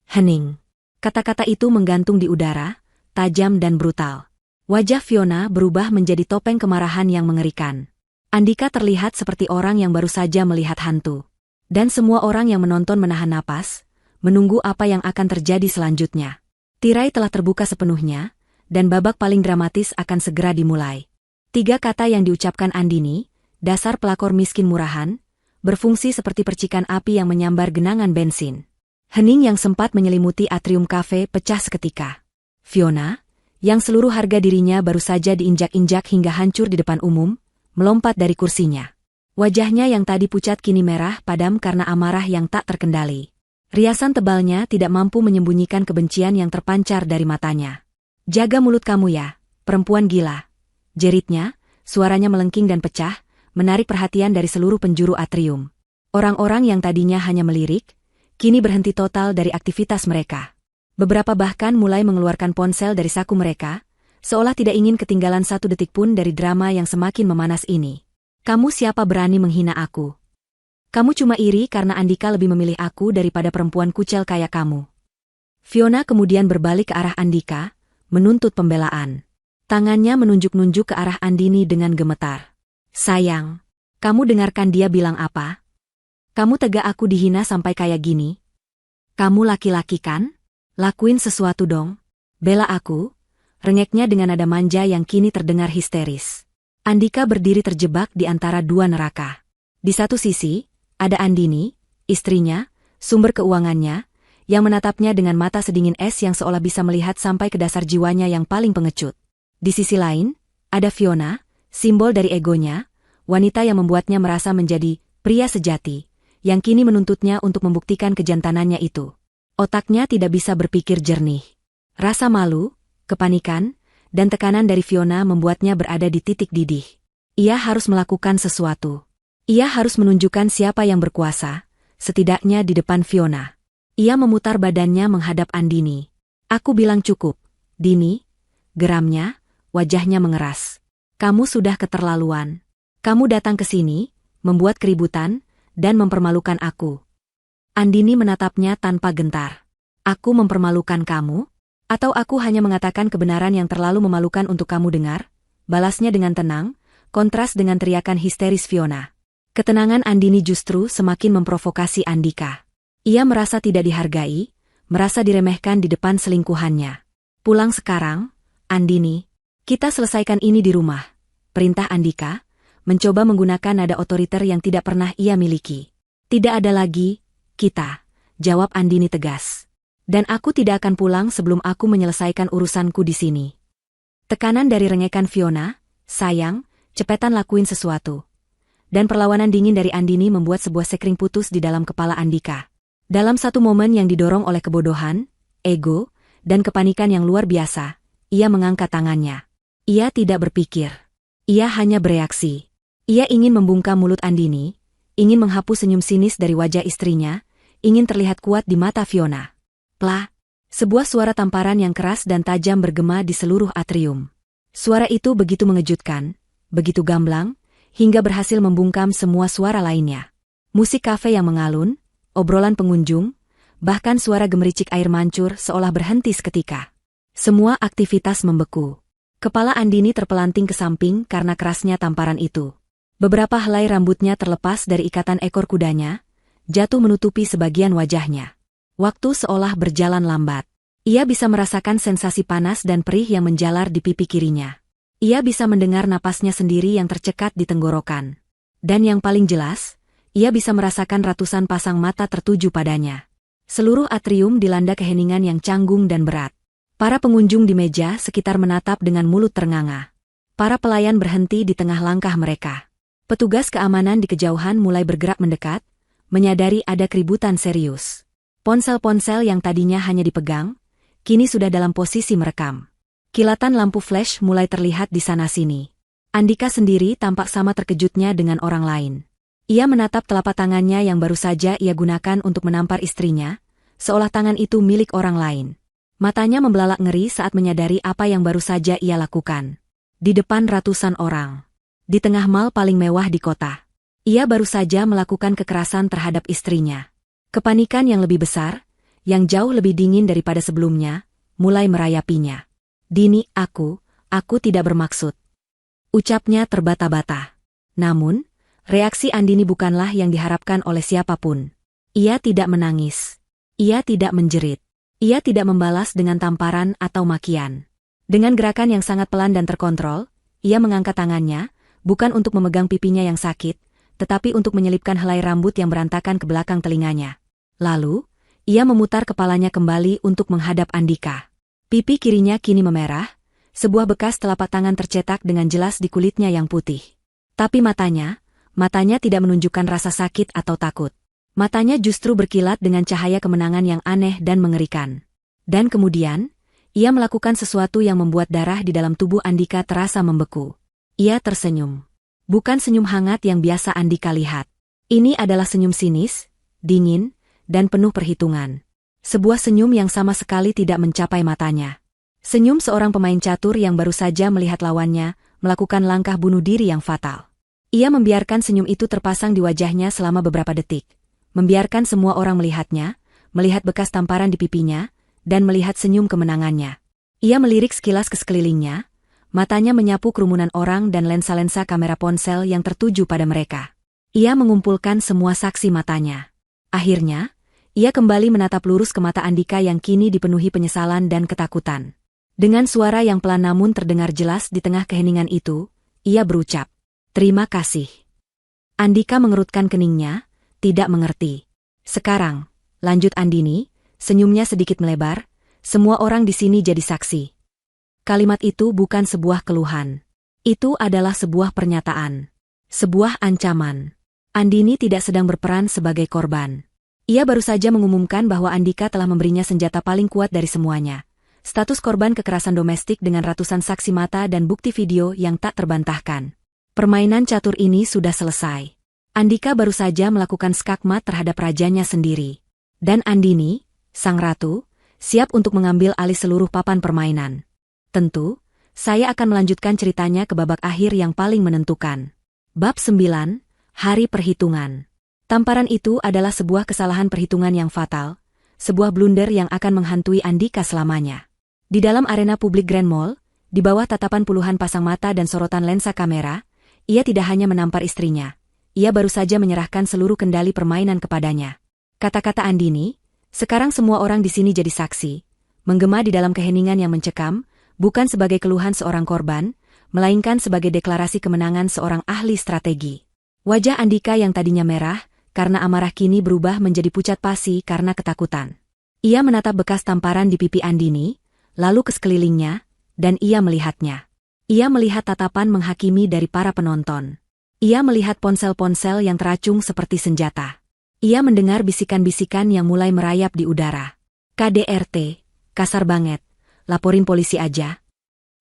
Hening. Kata-kata itu menggantung di udara, tajam dan brutal. Wajah Fiona berubah menjadi topeng kemarahan yang mengerikan. Andika terlihat seperti orang yang baru saja melihat hantu. Dan semua orang yang menonton menahan napas, menunggu apa yang akan terjadi selanjutnya. Tirai telah terbuka sepenuhnya, dan babak paling dramatis akan segera dimulai. 3 kata yang diucapkan Andini, dasar pelakor miskin murahan, berfungsi seperti percikan api yang menyambar genangan bensin. Hening yang sempat menyelimuti atrium kafe pecah seketika. Fiona, yang seluruh harga dirinya baru saja diinjak-injak hingga hancur di depan umum, melompat dari kursinya. Wajahnya yang tadi pucat kini merah padam karena amarah yang tak terkendali. Riasan tebalnya tidak mampu menyembunyikan kebencian yang terpancar dari matanya. Jaga mulut kamu ya, perempuan gila. Jeritnya, suaranya melengking dan pecah, menarik perhatian dari seluruh penjuru atrium. Orang-orang yang tadinya hanya melirik, kini berhenti total dari aktivitas mereka. Beberapa bahkan mulai mengeluarkan ponsel dari saku mereka, seolah tidak ingin ketinggalan satu detik pun dari drama yang semakin memanas ini. Kamu siapa berani menghina aku? Kamu cuma iri karena Andika lebih memilih aku daripada perempuan kucel kayak kamu. Fiona kemudian berbalik ke arah Andika, menuntut pembelaan. Tangannya menunjuk-nunjuk ke arah Andini dengan gemetar. Sayang, kamu dengarkan dia bilang apa? Kamu tega aku dihina sampai kayak gini? Kamu laki-laki kan? Lakuin sesuatu dong. Bela aku, rengeknya dengan nada manja yang kini terdengar histeris. Andika berdiri terjebak di antara dua neraka. Di satu sisi, ada Andini, istrinya, sumber keuangannya, yang menatapnya dengan mata sedingin es yang seolah bisa melihat sampai ke dasar jiwanya yang paling pengecut. Di sisi lain, ada Fiona, simbol dari egonya, wanita yang membuatnya merasa menjadi pria sejati, yang kini menuntutnya untuk membuktikan kejantanannya itu. Otaknya tidak bisa berpikir jernih. Rasa malu, kepanikan, dan tekanan dari Fiona membuatnya berada di titik didih. Ia harus melakukan sesuatu. Ia harus menunjukkan siapa yang berkuasa, setidaknya di depan Fiona. Ia memutar badannya menghadap Andini. Aku bilang cukup, Dini. Geramnya, wajahnya mengeras. Kamu sudah keterlaluan. Kamu datang ke sini, membuat keributan, dan mempermalukan aku. Andini menatapnya tanpa gentar. Aku mempermalukan kamu? Atau aku hanya mengatakan kebenaran yang terlalu memalukan untuk kamu dengar? Balasnya dengan tenang, kontras dengan teriakan histeris Fiona. Ketenangan Andini justru semakin memprovokasi Andika. Ia merasa tidak dihargai, merasa diremehkan di depan selingkuhannya. Pulang sekarang, Andini. Kita selesaikan ini di rumah. Perintah Andika, mencoba menggunakan nada otoriter yang tidak pernah ia miliki. Tidak ada lagi, kita, jawab Andini tegas. Dan aku tidak akan pulang sebelum aku menyelesaikan urusanku di sini. Tekanan dari rengekan Fiona, sayang, cepetan lakuin sesuatu. Dan perlawanan dingin dari Andini membuat sebuah sekring putus di dalam kepala Andika. Dalam satu momen yang didorong oleh kebodohan, ego, dan kepanikan yang luar biasa, ia mengangkat tangannya. Ia tidak berpikir. Ia hanya bereaksi. Ia ingin membungkam mulut Andini, ingin menghapus senyum sinis dari wajah istrinya, ingin terlihat kuat di mata Fiona. Plah! Sebuah suara tamparan yang keras dan tajam bergema di seluruh atrium. Suara itu begitu mengejutkan, begitu gamblang, hingga berhasil membungkam semua suara lainnya. Musik kafe yang mengalun, obrolan pengunjung, bahkan suara gemericik air mancur seolah berhenti seketika. Semua aktivitas membeku. Kepala Andini terpelanting ke samping karena kerasnya tamparan itu. Beberapa helai rambutnya terlepas dari ikatan ekor kudanya, jatuh menutupi sebagian wajahnya. Waktu seolah berjalan lambat. Ia bisa merasakan sensasi panas dan perih yang menjalar di pipi kirinya. Ia bisa mendengar napasnya sendiri yang tercekat di tenggorokan. Dan yang paling jelas, ia bisa merasakan ratusan pasang mata tertuju padanya. Seluruh atrium dilanda keheningan yang canggung dan berat. Para pengunjung di meja sekitar menatap dengan mulut ternganga. Para pelayan berhenti di tengah langkah mereka. Petugas keamanan di kejauhan mulai bergerak mendekat, menyadari ada keributan serius. Ponsel-ponsel yang tadinya hanya dipegang, kini sudah dalam posisi merekam. Kilatan lampu flash mulai terlihat di sana-sini. Andika sendiri tampak sama terkejutnya dengan orang lain. Ia menatap telapak tangannya yang baru saja ia gunakan untuk menampar istrinya, seolah tangan itu milik orang lain. Matanya membelalak ngeri saat menyadari apa yang baru saja ia lakukan. Di depan ratusan orang. Di tengah mal paling mewah di kota. Ia baru saja melakukan kekerasan terhadap istrinya. Kepanikan yang lebih besar, yang jauh lebih dingin daripada sebelumnya, mulai merayapinya. Dini, aku tidak bermaksud. Ucapnya terbata-bata. Namun, reaksi Andini bukanlah yang diharapkan oleh siapapun. Ia tidak menangis. Ia tidak menjerit. Ia tidak membalas dengan tamparan atau makian. Dengan gerakan yang sangat pelan dan terkontrol, ia mengangkat tangannya, bukan untuk memegang pipinya yang sakit, tetapi untuk menyelipkan helai rambut yang berantakan ke belakang telinganya. Lalu, ia memutar kepalanya kembali untuk menghadap Andika. Pipi kirinya kini memerah, sebuah bekas telapak tangan tercetak dengan jelas di kulitnya yang putih. Tapi matanya tidak menunjukkan rasa sakit atau takut. Matanya justru berkilat dengan cahaya kemenangan yang aneh dan mengerikan. Dan kemudian, ia melakukan sesuatu yang membuat darah di dalam tubuh Andika terasa membeku. Ia tersenyum. Bukan senyum hangat yang biasa Andika lihat. Ini adalah senyum sinis, dingin, dan penuh perhitungan. Sebuah senyum yang sama sekali tidak mencapai matanya. Senyum seorang pemain catur yang baru saja melihat lawannya melakukan langkah bunuh diri yang fatal. Ia membiarkan senyum itu terpasang di wajahnya selama beberapa detik. Membiarkan semua orang melihatnya, melihat bekas tamparan di pipinya, dan melihat senyum kemenangannya. Ia melirik sekilas ke sekelilingnya, matanya menyapu kerumunan orang dan lensa-lensa kamera ponsel yang tertuju pada mereka. Ia mengumpulkan semua saksi matanya. Akhirnya, ia kembali menatap lurus ke mata Andika yang kini dipenuhi penyesalan dan ketakutan. Dengan suara yang pelan namun terdengar jelas di tengah keheningan itu, ia berucap, "Terima kasih." Andika mengerutkan keningnya, tidak mengerti. "Sekarang," lanjut Andini, senyumnya sedikit melebar, "semua orang di sini jadi saksi." Kalimat itu bukan sebuah keluhan. Itu adalah sebuah pernyataan. Sebuah ancaman. Andini tidak sedang berperan sebagai korban. Ia baru saja mengumumkan bahwa Andika telah memberinya senjata paling kuat dari semuanya. Status korban kekerasan domestik dengan ratusan saksi mata dan bukti video yang tak terbantahkan. Permainan catur ini sudah selesai. Andika baru saja melakukan skakmat terhadap rajanya sendiri. Dan Andini, sang ratu, siap untuk mengambil alih seluruh papan permainan. Tentu, saya akan melanjutkan ceritanya ke babak akhir yang paling menentukan. Bab 9, Hari Perhitungan. Tamparan itu adalah sebuah kesalahan perhitungan yang fatal, sebuah blunder yang akan menghantui Andika selamanya. Di dalam arena publik Grand Mall, di bawah tatapan puluhan pasang mata dan sorotan lensa kamera, ia tidak hanya menampar istrinya, ia baru saja menyerahkan seluruh kendali permainan kepadanya. Kata-kata Andini, "Sekarang semua orang di sini jadi saksi," menggema di dalam keheningan yang mencekam, bukan sebagai keluhan seorang korban, melainkan sebagai deklarasi kemenangan seorang ahli strategi. Wajah Andika yang tadinya merah, karena amarah kini berubah menjadi pucat pasi karena ketakutan. Ia menatap bekas tamparan di pipi Andini, lalu ke sekelilingnya, dan ia melihatnya. Ia melihat tatapan menghakimi dari para penonton. Ia melihat ponsel-ponsel yang teracung seperti senjata. Ia mendengar bisikan-bisikan yang mulai merayap di udara. "KDRT, kasar banget. Laporin polisi aja."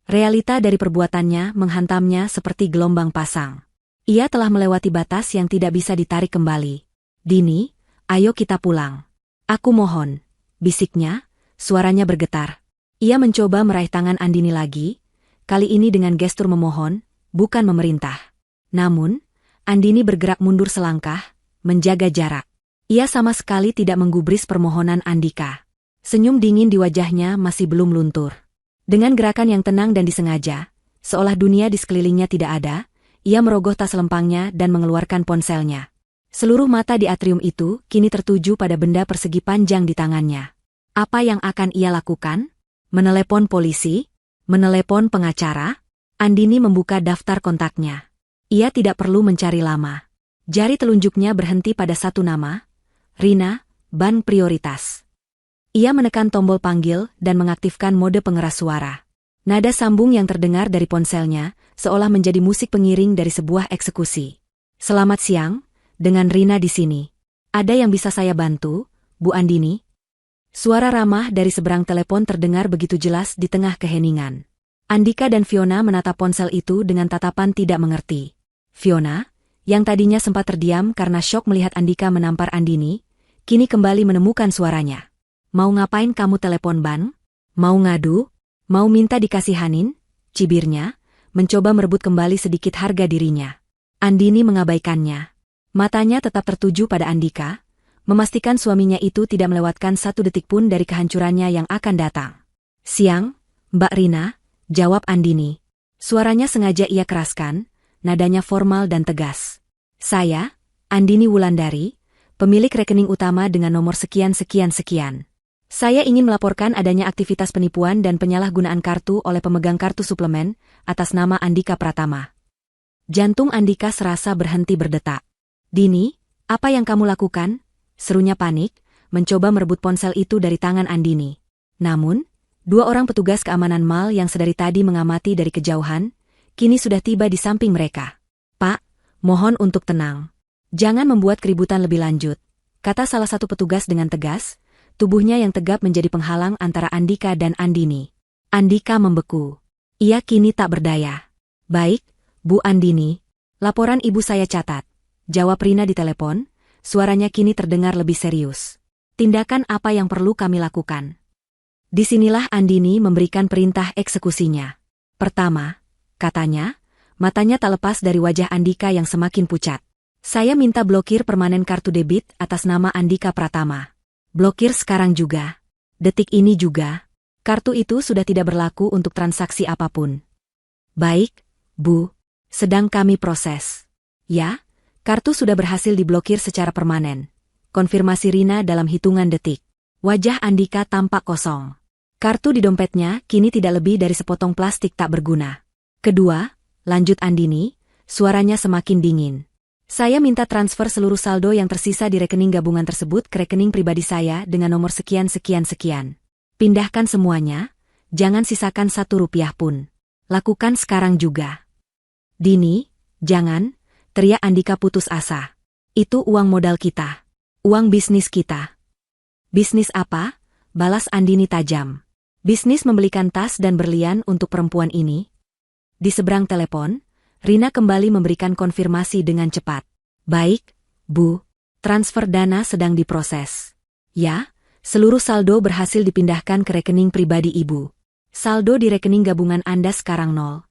Realita dari perbuatannya menghantamnya seperti gelombang pasang. Ia telah melewati batas yang tidak bisa ditarik kembali. "Dini, ayo kita pulang. Aku mohon," bisiknya, suaranya bergetar. Ia mencoba meraih tangan Andini lagi, kali ini dengan gestur memohon, bukan memerintah. Namun, Andini bergerak mundur selangkah, menjaga jarak. Ia sama sekali tidak menggubris permohonan Andika. Senyum dingin di wajahnya masih belum luntur. Dengan gerakan yang tenang dan disengaja, seolah dunia di sekelilingnya tidak ada, ia merogoh tas lempangnya dan mengeluarkan ponselnya. Seluruh mata di atrium itu kini tertuju pada benda persegi panjang di tangannya. Apa yang akan ia lakukan? Menelepon polisi? Menelepon pengacara? Andini membuka daftar kontaknya. Ia tidak perlu mencari lama. Jari telunjuknya berhenti pada satu nama, Rina, ban prioritas. Ia menekan tombol panggil dan mengaktifkan mode pengeras suara. Nada sambung yang terdengar dari ponselnya, seolah menjadi musik pengiring dari sebuah eksekusi. "Selamat siang, dengan Rina di sini. Ada yang bisa saya bantu, Bu Andini?" Suara ramah dari seberang telepon terdengar begitu jelas di tengah keheningan. Andika dan Fiona menatap ponsel itu dengan tatapan tidak mengerti. Fiona, yang tadinya sempat terdiam karena syok melihat Andika menampar Andini, kini kembali menemukan suaranya. "Mau ngapain kamu telepon Ban? Mau ngadu? Mau minta dikasihanin?" Cibirnya, mencoba merebut kembali sedikit harga dirinya. Andini mengabaikannya. Matanya tetap tertuju pada Andika, memastikan suaminya itu tidak melewatkan satu detik pun dari kehancurannya yang akan datang. "Siang, Mbak Rina," jawab Andini. Suaranya sengaja ia keraskan, nadanya formal dan tegas. "Saya, Andini Wulandari, pemilik rekening utama dengan nomor sekian-sekian-sekian. Saya ingin melaporkan adanya aktivitas penipuan dan penyalahgunaan kartu oleh pemegang kartu suplemen atas nama Andika Pratama." Jantung Andika serasa berhenti berdetak. "Dini, apa yang kamu lakukan?" serunya panik, mencoba merebut ponsel itu dari tangan Andini. Namun, dua orang petugas keamanan mal yang sedari tadi mengamati dari kejauhan, kini sudah tiba di samping mereka. "Pak, mohon untuk tenang. Jangan membuat keributan lebih lanjut," kata salah satu petugas dengan tegas, tubuhnya yang tegap menjadi penghalang antara Andika dan Andini. Andika membeku. Ia kini tak berdaya. "Baik, Bu Andini. Laporan ibu saya catat," jawab Rina di telepon, suaranya kini terdengar lebih serius. Tindakan apa yang perlu kami lakukan? Disinilah Andini memberikan perintah eksekusinya. Pertama, katanya, matanya tak lepas dari wajah Andika yang semakin pucat. Saya minta blokir permanen kartu debit atas nama Andika Pratama. Blokir sekarang juga. Detik ini juga. Kartu itu sudah tidak berlaku untuk transaksi apapun. Baik, Bu. Sedang kami proses. Ya, kartu sudah berhasil diblokir secara permanen. Konfirmasi Rina dalam hitungan detik. Wajah Andika tampak kosong. Kartu di dompetnya kini tidak lebih dari sepotong plastik tak berguna. Kedua, lanjut Andini, suaranya semakin dingin. Saya minta transfer seluruh saldo yang tersisa di rekening gabungan tersebut ke rekening pribadi saya dengan nomor sekian-sekian-sekian. Pindahkan semuanya, jangan sisakan 1 rupiah pun. Lakukan sekarang juga. Dini, jangan, teriak Andika putus asa. Itu uang modal kita. Uang bisnis kita. Bisnis apa? Balas Andini tajam. Bisnis membelikan tas dan berlian untuk perempuan ini. Di seberang telepon, Rina kembali memberikan konfirmasi dengan cepat. Baik, Bu. Transfer dana sedang diproses. Ya, seluruh saldo berhasil dipindahkan ke rekening pribadi Ibu. Saldo di rekening gabungan Anda sekarang 0.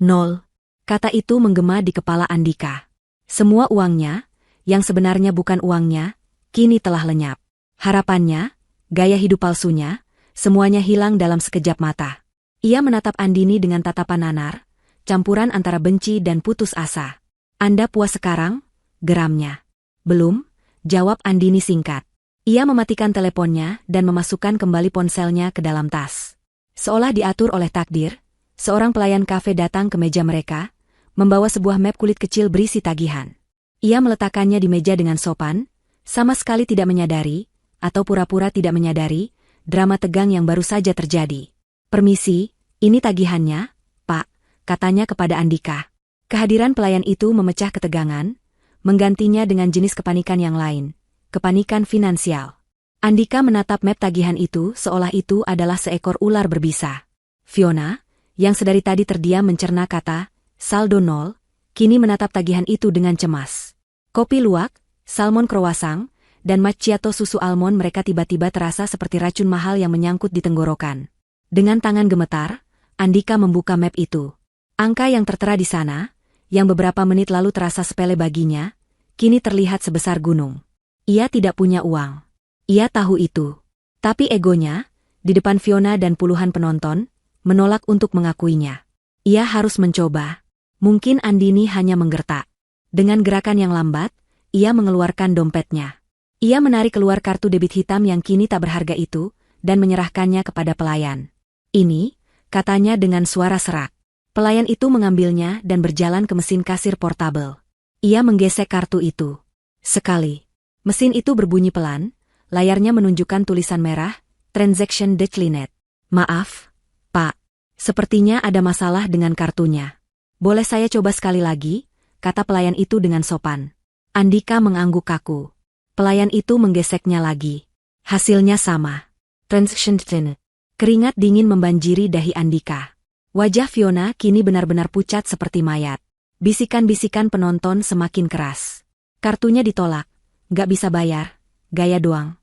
0. Kata itu menggema di kepala Andika. Semua uangnya, yang sebenarnya bukan uangnya, kini telah lenyap. Harapannya, gaya hidup palsunya, semuanya hilang dalam sekejap mata. Ia menatap Andini dengan tatapan nanar, campuran antara benci dan putus asa. Anda puas sekarang? Geramnya. Belum, jawab Andini singkat. Ia mematikan teleponnya dan memasukkan kembali ponselnya ke dalam tas. Seolah diatur oleh takdir, seorang pelayan kafe datang ke meja mereka, membawa sebuah map kulit kecil berisi tagihan. Ia meletakkannya di meja dengan sopan, sama sekali tidak menyadari, atau pura-pura tidak menyadari, drama tegang yang baru saja terjadi. Permisi, ini tagihannya, Pak, katanya kepada Andika. Kehadiran pelayan itu memecah ketegangan, menggantinya dengan jenis kepanikan yang lain, kepanikan finansial. Andika menatap map tagihan itu seolah itu adalah seekor ular berbisa. Fiona, yang sedari tadi terdiam mencerna kata, saldo 0, kini menatap tagihan itu dengan cemas. Kopi luwak, salmon croissant, dan macchiato susu almond mereka tiba-tiba terasa seperti racun mahal yang menyangkut di tenggorokan. Dengan tangan gemetar, Andika membuka map itu. Angka yang tertera di sana, yang beberapa menit lalu terasa sepele baginya, kini terlihat sebesar gunung. Ia tidak punya uang. Ia tahu itu. Tapi egonya, di depan Fiona dan puluhan penonton, menolak untuk mengakuinya. Ia harus mencoba. Mungkin Andini hanya menggertak. Dengan gerakan yang lambat, ia mengeluarkan dompetnya. Ia menarik keluar kartu debit hitam yang kini tak berharga itu, dan menyerahkannya kepada pelayan. Ini, katanya dengan suara serak. Pelayan itu mengambilnya dan berjalan ke mesin kasir portabel. Ia menggesek kartu itu. Sekali. Mesin itu berbunyi pelan, layarnya menunjukkan tulisan merah, Transaction Declined. Maaf, Pak. Sepertinya ada masalah dengan kartunya. Boleh saya coba sekali lagi? Kata pelayan itu dengan sopan. Andika mengangguk kaku. Pelayan itu menggeseknya lagi. Hasilnya sama. Transaction Declined. Keringat dingin membanjiri dahi Andika. Wajah Fiona kini benar-benar pucat seperti mayat. Bisikan-bisikan penonton semakin keras. Kartunya ditolak. Gak bisa bayar. Gaya doang.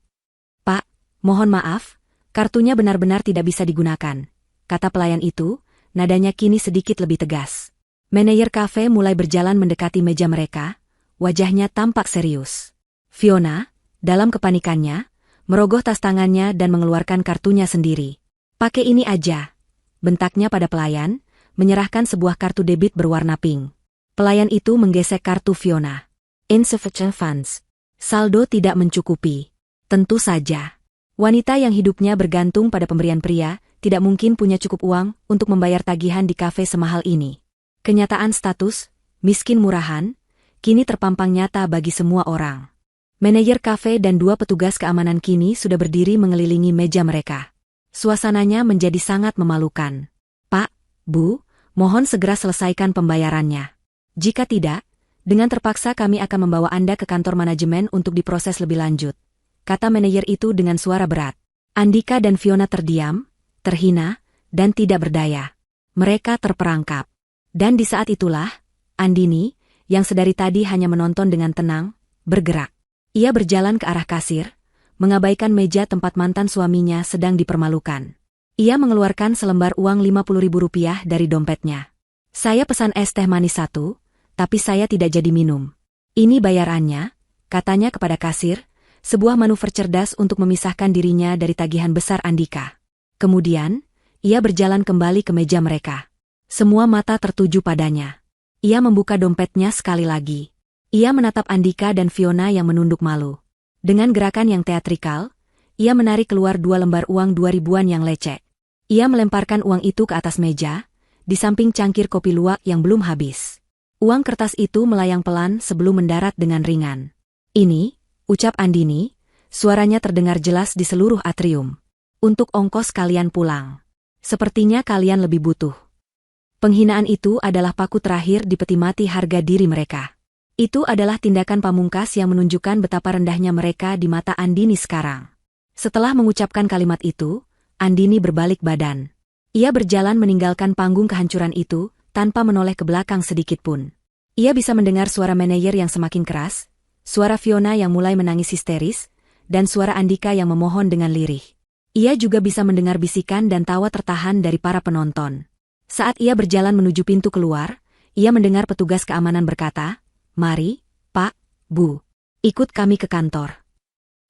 Pak, mohon maaf, kartunya benar-benar tidak bisa digunakan. Kata pelayan itu, nadanya kini sedikit lebih tegas. Manajer kafe mulai berjalan mendekati meja mereka, wajahnya tampak serius. Fiona, dalam kepanikannya, merogoh tas tangannya dan mengeluarkan kartunya sendiri. Pakai ini aja. Bentaknya pada pelayan, menyerahkan sebuah kartu debit berwarna pink. Pelayan itu menggesek kartu Fiona. Insufficient funds. Saldo tidak mencukupi. Tentu saja. Wanita yang hidupnya bergantung pada pemberian pria, tidak mungkin punya cukup uang untuk membayar tagihan di kafe semahal ini. Kenyataan status, miskin murahan, kini terpampang nyata bagi semua orang. Manajer kafe dan 2 petugas keamanan kini sudah berdiri mengelilingi meja mereka. Suasananya menjadi sangat memalukan. Pak, Bu, mohon segera selesaikan pembayarannya. Jika tidak, dengan terpaksa kami akan membawa Anda ke kantor manajemen untuk diproses lebih lanjut. Kata manajer itu dengan suara berat. Andika dan Fiona terdiam, terhina, dan tidak berdaya. Mereka terperangkap. Dan di saat itulah, Andini, yang sedari tadi hanya menonton dengan tenang, bergerak. Ia berjalan ke arah kasir, mengabaikan meja tempat mantan suaminya sedang dipermalukan. Ia mengeluarkan selembar uang Rp50.000 dari dompetnya. "Saya pesan es teh manis 1, tapi saya tidak jadi minum. Ini bayarannya," katanya kepada kasir, sebuah manuver cerdas untuk memisahkan dirinya dari tagihan besar Andika. Kemudian, ia berjalan kembali ke meja mereka. Semua mata tertuju padanya. Ia membuka dompetnya sekali lagi. Ia menatap Andika dan Fiona yang menunduk malu. Dengan gerakan yang teatrikal, ia menarik keluar 2 lembar uang 2 ribuan yang lecek. Ia melemparkan uang itu ke atas meja, di samping cangkir kopi luwak yang belum habis. Uang kertas itu melayang pelan sebelum mendarat dengan ringan. "Ini," ucap Andini, suaranya terdengar jelas di seluruh atrium. "Untuk ongkos kalian pulang. Sepertinya kalian lebih butuh." Penghinaan itu adalah paku terakhir di peti mati harga diri mereka. Itu adalah tindakan pamungkas yang menunjukkan betapa rendahnya mereka di mata Andini sekarang. Setelah mengucapkan kalimat itu, Andini berbalik badan. Ia berjalan meninggalkan panggung kehancuran itu, tanpa menoleh ke belakang sedikit pun. Ia bisa mendengar suara manajer yang semakin keras, suara Fiona yang mulai menangis histeris, dan suara Andika yang memohon dengan lirih. Ia juga bisa mendengar bisikan dan tawa tertahan dari para penonton. Saat ia berjalan menuju pintu keluar, ia mendengar petugas keamanan berkata, "Mari, Pak, Bu, ikut kami ke kantor."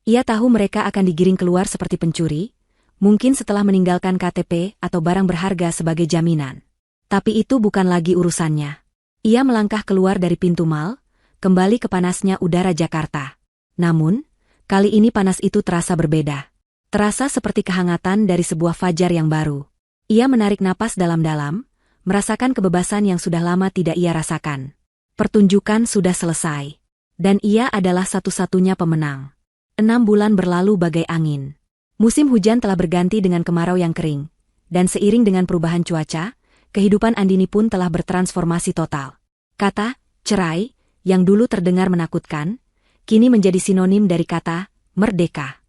Ia tahu mereka akan digiring keluar seperti pencuri, mungkin setelah meninggalkan KTP atau barang berharga sebagai jaminan. Tapi itu bukan lagi urusannya. Ia melangkah keluar dari pintu mal, kembali ke panasnya udara Jakarta. Namun, kali ini panas itu terasa berbeda. Terasa seperti kehangatan dari sebuah fajar yang baru. Ia menarik napas dalam-dalam, merasakan kebebasan yang sudah lama tidak ia rasakan. Pertunjukan sudah selesai. Dan ia adalah satu-satunya pemenang. 6 bulan berlalu bagai angin. Musim hujan telah berganti dengan kemarau yang kering. Dan seiring dengan perubahan cuaca, kehidupan Andini pun telah bertransformasi total. Kata cerai, yang dulu terdengar menakutkan, kini menjadi sinonim dari kata merdeka.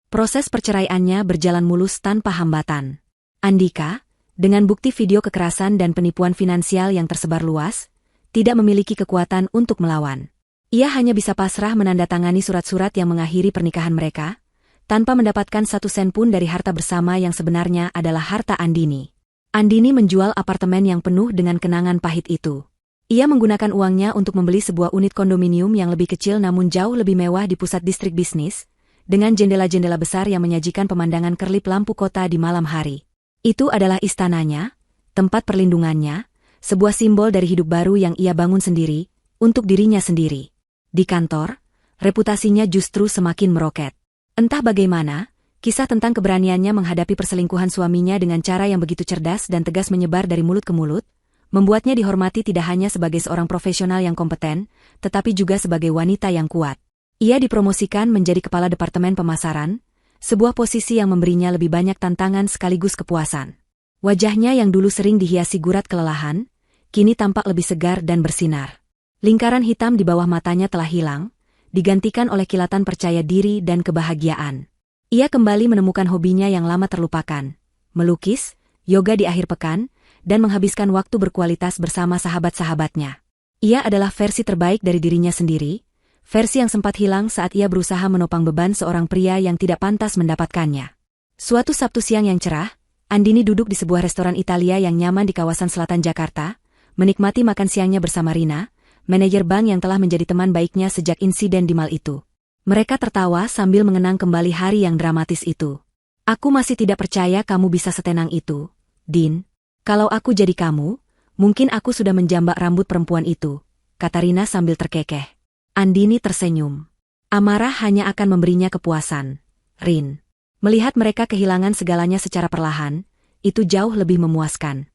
Proses perceraiannya berjalan mulus tanpa hambatan. Andika, dengan bukti video kekerasan dan penipuan finansial yang tersebar luas, tidak memiliki kekuatan untuk melawan. Ia hanya bisa pasrah menandatangani surat-surat yang mengakhiri pernikahan mereka, tanpa mendapatkan 1 sen pun dari harta bersama yang sebenarnya adalah harta Andini. Andini menjual apartemen yang penuh dengan kenangan pahit itu. Ia menggunakan uangnya untuk membeli sebuah unit kondominium yang lebih kecil namun jauh lebih mewah di pusat distrik bisnis, dengan jendela-jendela besar yang menyajikan pemandangan kerlip lampu kota di malam hari. Itu adalah istananya, tempat perlindungannya, sebuah simbol dari hidup baru yang ia bangun sendiri, untuk dirinya sendiri. Di kantor, reputasinya justru semakin meroket. Entah bagaimana, kisah tentang keberaniannya menghadapi perselingkuhan suaminya dengan cara yang begitu cerdas dan tegas menyebar dari mulut ke mulut, membuatnya dihormati tidak hanya sebagai seorang profesional yang kompeten, tetapi juga sebagai wanita yang kuat. Ia dipromosikan menjadi kepala departemen pemasaran, sebuah posisi yang memberinya lebih banyak tantangan sekaligus kepuasan. Wajahnya yang dulu sering dihiasi gurat kelelahan, kini tampak lebih segar dan bersinar. Lingkaran hitam di bawah matanya telah hilang, digantikan oleh kilatan percaya diri dan kebahagiaan. Ia kembali menemukan hobinya yang lama terlupakan, melukis, yoga di akhir pekan, dan menghabiskan waktu berkualitas bersama sahabat-sahabatnya. Ia adalah versi terbaik dari dirinya sendiri, versi yang sempat hilang saat ia berusaha menopang beban seorang pria yang tidak pantas mendapatkannya. Suatu Sabtu siang yang cerah, Andini duduk di sebuah restoran Italia yang nyaman di kawasan selatan Jakarta, menikmati makan siangnya bersama Rina, manajer bank yang telah menjadi teman baiknya sejak insiden di mal itu. Mereka tertawa sambil mengenang kembali hari yang dramatis itu. "Aku masih tidak percaya kamu bisa setenang itu, Din. Kalau aku jadi kamu, mungkin aku sudah menjambak rambut perempuan itu," kata Rina sambil terkekeh. Andini tersenyum. Amarah hanya akan memberinya kepuasan. Rin. Melihat mereka kehilangan segalanya secara perlahan, itu jauh lebih memuaskan.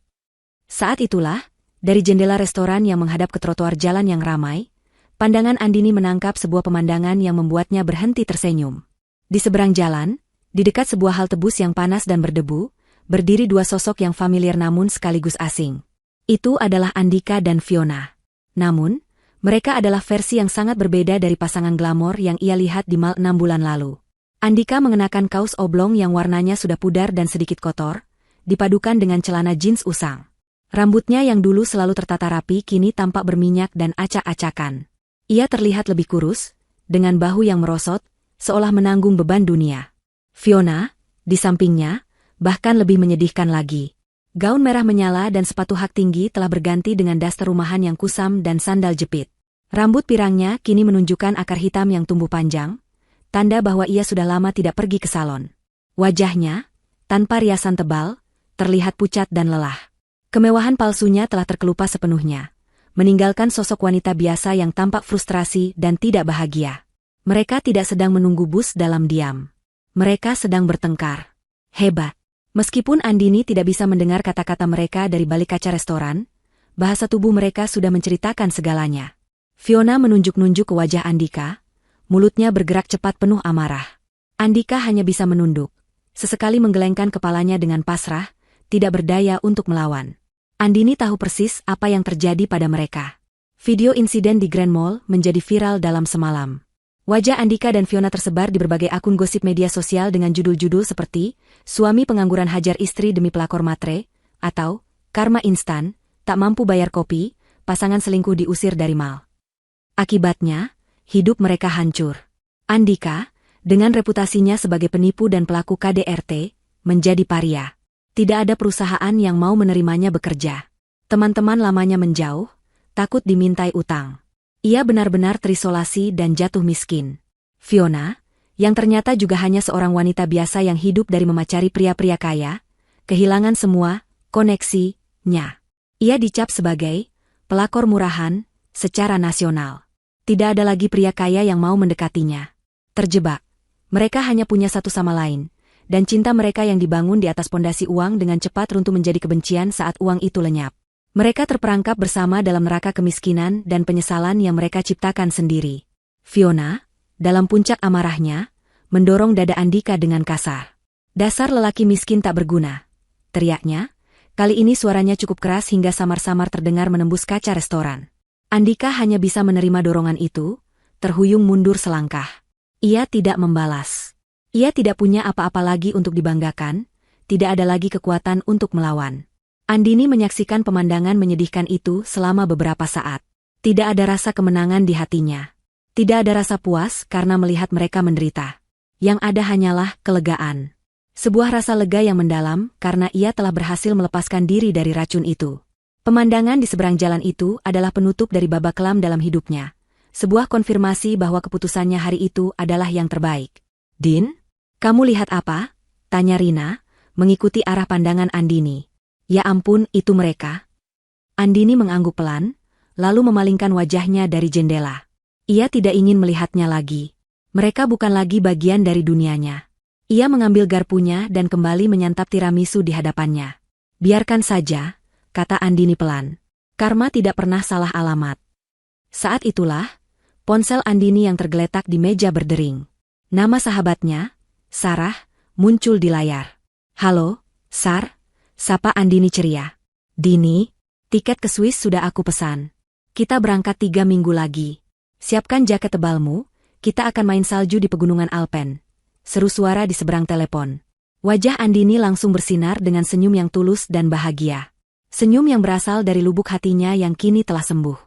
Saat itulah, dari jendela restoran yang menghadap ke trotoar jalan yang ramai, pandangan Andini menangkap sebuah pemandangan yang membuatnya berhenti tersenyum. Di seberang jalan, di dekat sebuah halte bus yang panas dan berdebu, berdiri 2 sosok yang familiar namun sekaligus asing. Itu adalah Andika dan Fiona. Namun, mereka adalah versi yang sangat berbeda dari pasangan glamor yang ia lihat di mal 6 bulan lalu. Andika mengenakan kaos oblong yang warnanya sudah pudar dan sedikit kotor, dipadukan dengan celana jeans usang. Rambutnya yang dulu selalu tertata rapi kini tampak berminyak dan acak-acakan. Ia terlihat lebih kurus, dengan bahu yang merosot, seolah menanggung beban dunia. Fiona, di sampingnya, bahkan lebih menyedihkan lagi. Gaun merah menyala dan sepatu hak tinggi telah berganti dengan daster rumahan yang kusam dan sandal jepit. Rambut pirangnya kini menunjukkan akar hitam yang tumbuh panjang, tanda bahwa ia sudah lama tidak pergi ke salon. Wajahnya, tanpa riasan tebal, terlihat pucat dan lelah. Kemewahan palsunya telah terkelupas sepenuhnya, meninggalkan sosok wanita biasa yang tampak frustrasi dan tidak bahagia. Mereka tidak sedang menunggu bus dalam diam. Mereka sedang bertengkar. Hebat. Meskipun Andini tidak bisa mendengar kata-kata mereka dari balik kaca restoran, bahasa tubuh mereka sudah menceritakan segalanya. Fiona menunjuk-nunjuk ke wajah Andika, mulutnya bergerak cepat penuh amarah. Andika hanya bisa menunduk, sesekali menggelengkan kepalanya dengan pasrah, tidak berdaya untuk melawan. Andini tahu persis apa yang terjadi pada mereka. Video insiden di Grand Mall menjadi viral dalam semalam. Wajah Andika dan Fiona tersebar di berbagai akun gosip media sosial dengan judul-judul seperti suami pengangguran hajar istri demi pelakor matre, atau karma instan, tak mampu bayar kopi, pasangan selingkuh diusir dari mall. Akibatnya, hidup mereka hancur. Andika, dengan reputasinya sebagai penipu dan pelaku KDRT, menjadi paria. Tidak ada perusahaan yang mau menerimanya bekerja. Teman-teman lamanya menjauh, takut dimintai utang. Ia benar-benar terisolasi dan jatuh miskin. Fiona, yang ternyata juga hanya seorang wanita biasa yang hidup dari memacari pria-pria kaya, kehilangan semua koneksinya. Ia dicap sebagai pelakor murahan secara nasional. Tidak ada lagi pria kaya yang mau mendekatinya. Terjebak. Mereka hanya punya satu sama lain, dan cinta mereka yang dibangun di atas pondasi uang dengan cepat runtuh menjadi kebencian saat uang itu lenyap. Mereka terperangkap bersama dalam neraka kemiskinan dan penyesalan yang mereka ciptakan sendiri. Fiona, dalam puncak amarahnya, mendorong dada Andika dengan kasar. Dasar lelaki miskin tak berguna, teriaknya. Kali ini suaranya cukup keras hingga samar-samar terdengar menembus kaca restoran. Andika hanya bisa menerima dorongan itu, terhuyung mundur selangkah. Ia tidak membalas. Ia tidak punya apa-apa lagi untuk dibanggakan, tidak ada lagi kekuatan untuk melawan. Andini menyaksikan pemandangan menyedihkan itu selama beberapa saat. Tidak ada rasa kemenangan di hatinya. Tidak ada rasa puas karena melihat mereka menderita. Yang ada hanyalah kelegaan. Sebuah rasa lega yang mendalam karena ia telah berhasil melepaskan diri dari racun itu. Pemandangan di seberang jalan itu adalah penutup dari babak kelam dalam hidupnya. Sebuah konfirmasi bahwa keputusannya hari itu adalah yang terbaik. "Din, kamu lihat apa?" tanya Rina, mengikuti arah pandangan Andini. "Ya ampun, itu mereka." Andini mengangguk pelan, lalu memalingkan wajahnya dari jendela. Ia tidak ingin melihatnya lagi. Mereka bukan lagi bagian dari dunianya. Ia mengambil garpunya dan kembali menyantap tiramisu di hadapannya. "Biarkan saja," kata Andini pelan. "Karma tidak pernah salah alamat." Saat itulah, ponsel Andini yang tergeletak di meja berdering. Nama sahabatnya, Sarah, muncul di layar. "Halo, Sar," sapa Andini ceria. "Dini, tiket ke Swiss sudah aku pesan. Kita berangkat 3 minggu lagi. Siapkan jaket tebalmu, kita akan main salju di pegunungan Alpen." Seru suara di seberang telepon. Wajah Andini langsung bersinar dengan senyum yang tulus dan bahagia. Senyum yang berasal dari lubuk hatinya yang kini telah sembuh.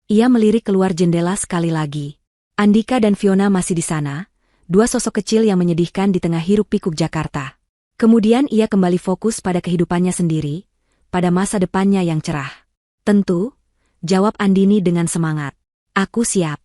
Ia melirik keluar jendela sekali lagi. Andika dan Fiona masih di sana, dua sosok kecil yang menyedihkan di tengah hiruk-pikuk Jakarta. Kemudian ia kembali fokus pada kehidupannya sendiri, pada masa depannya yang cerah. "Tentu," jawab Andini dengan semangat. "Aku siap."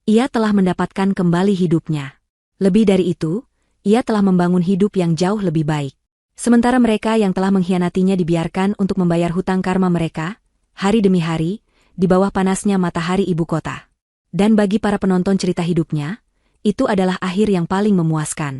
Ia telah mendapatkan kembali hidupnya. Lebih dari itu, ia telah membangun hidup yang jauh lebih baik. Sementara mereka yang telah mengkhianatinya dibiarkan untuk membayar hutang karma mereka, hari demi hari, di bawah panasnya matahari ibu kota. Dan bagi para penonton cerita hidupnya, itu adalah akhir yang paling memuaskan.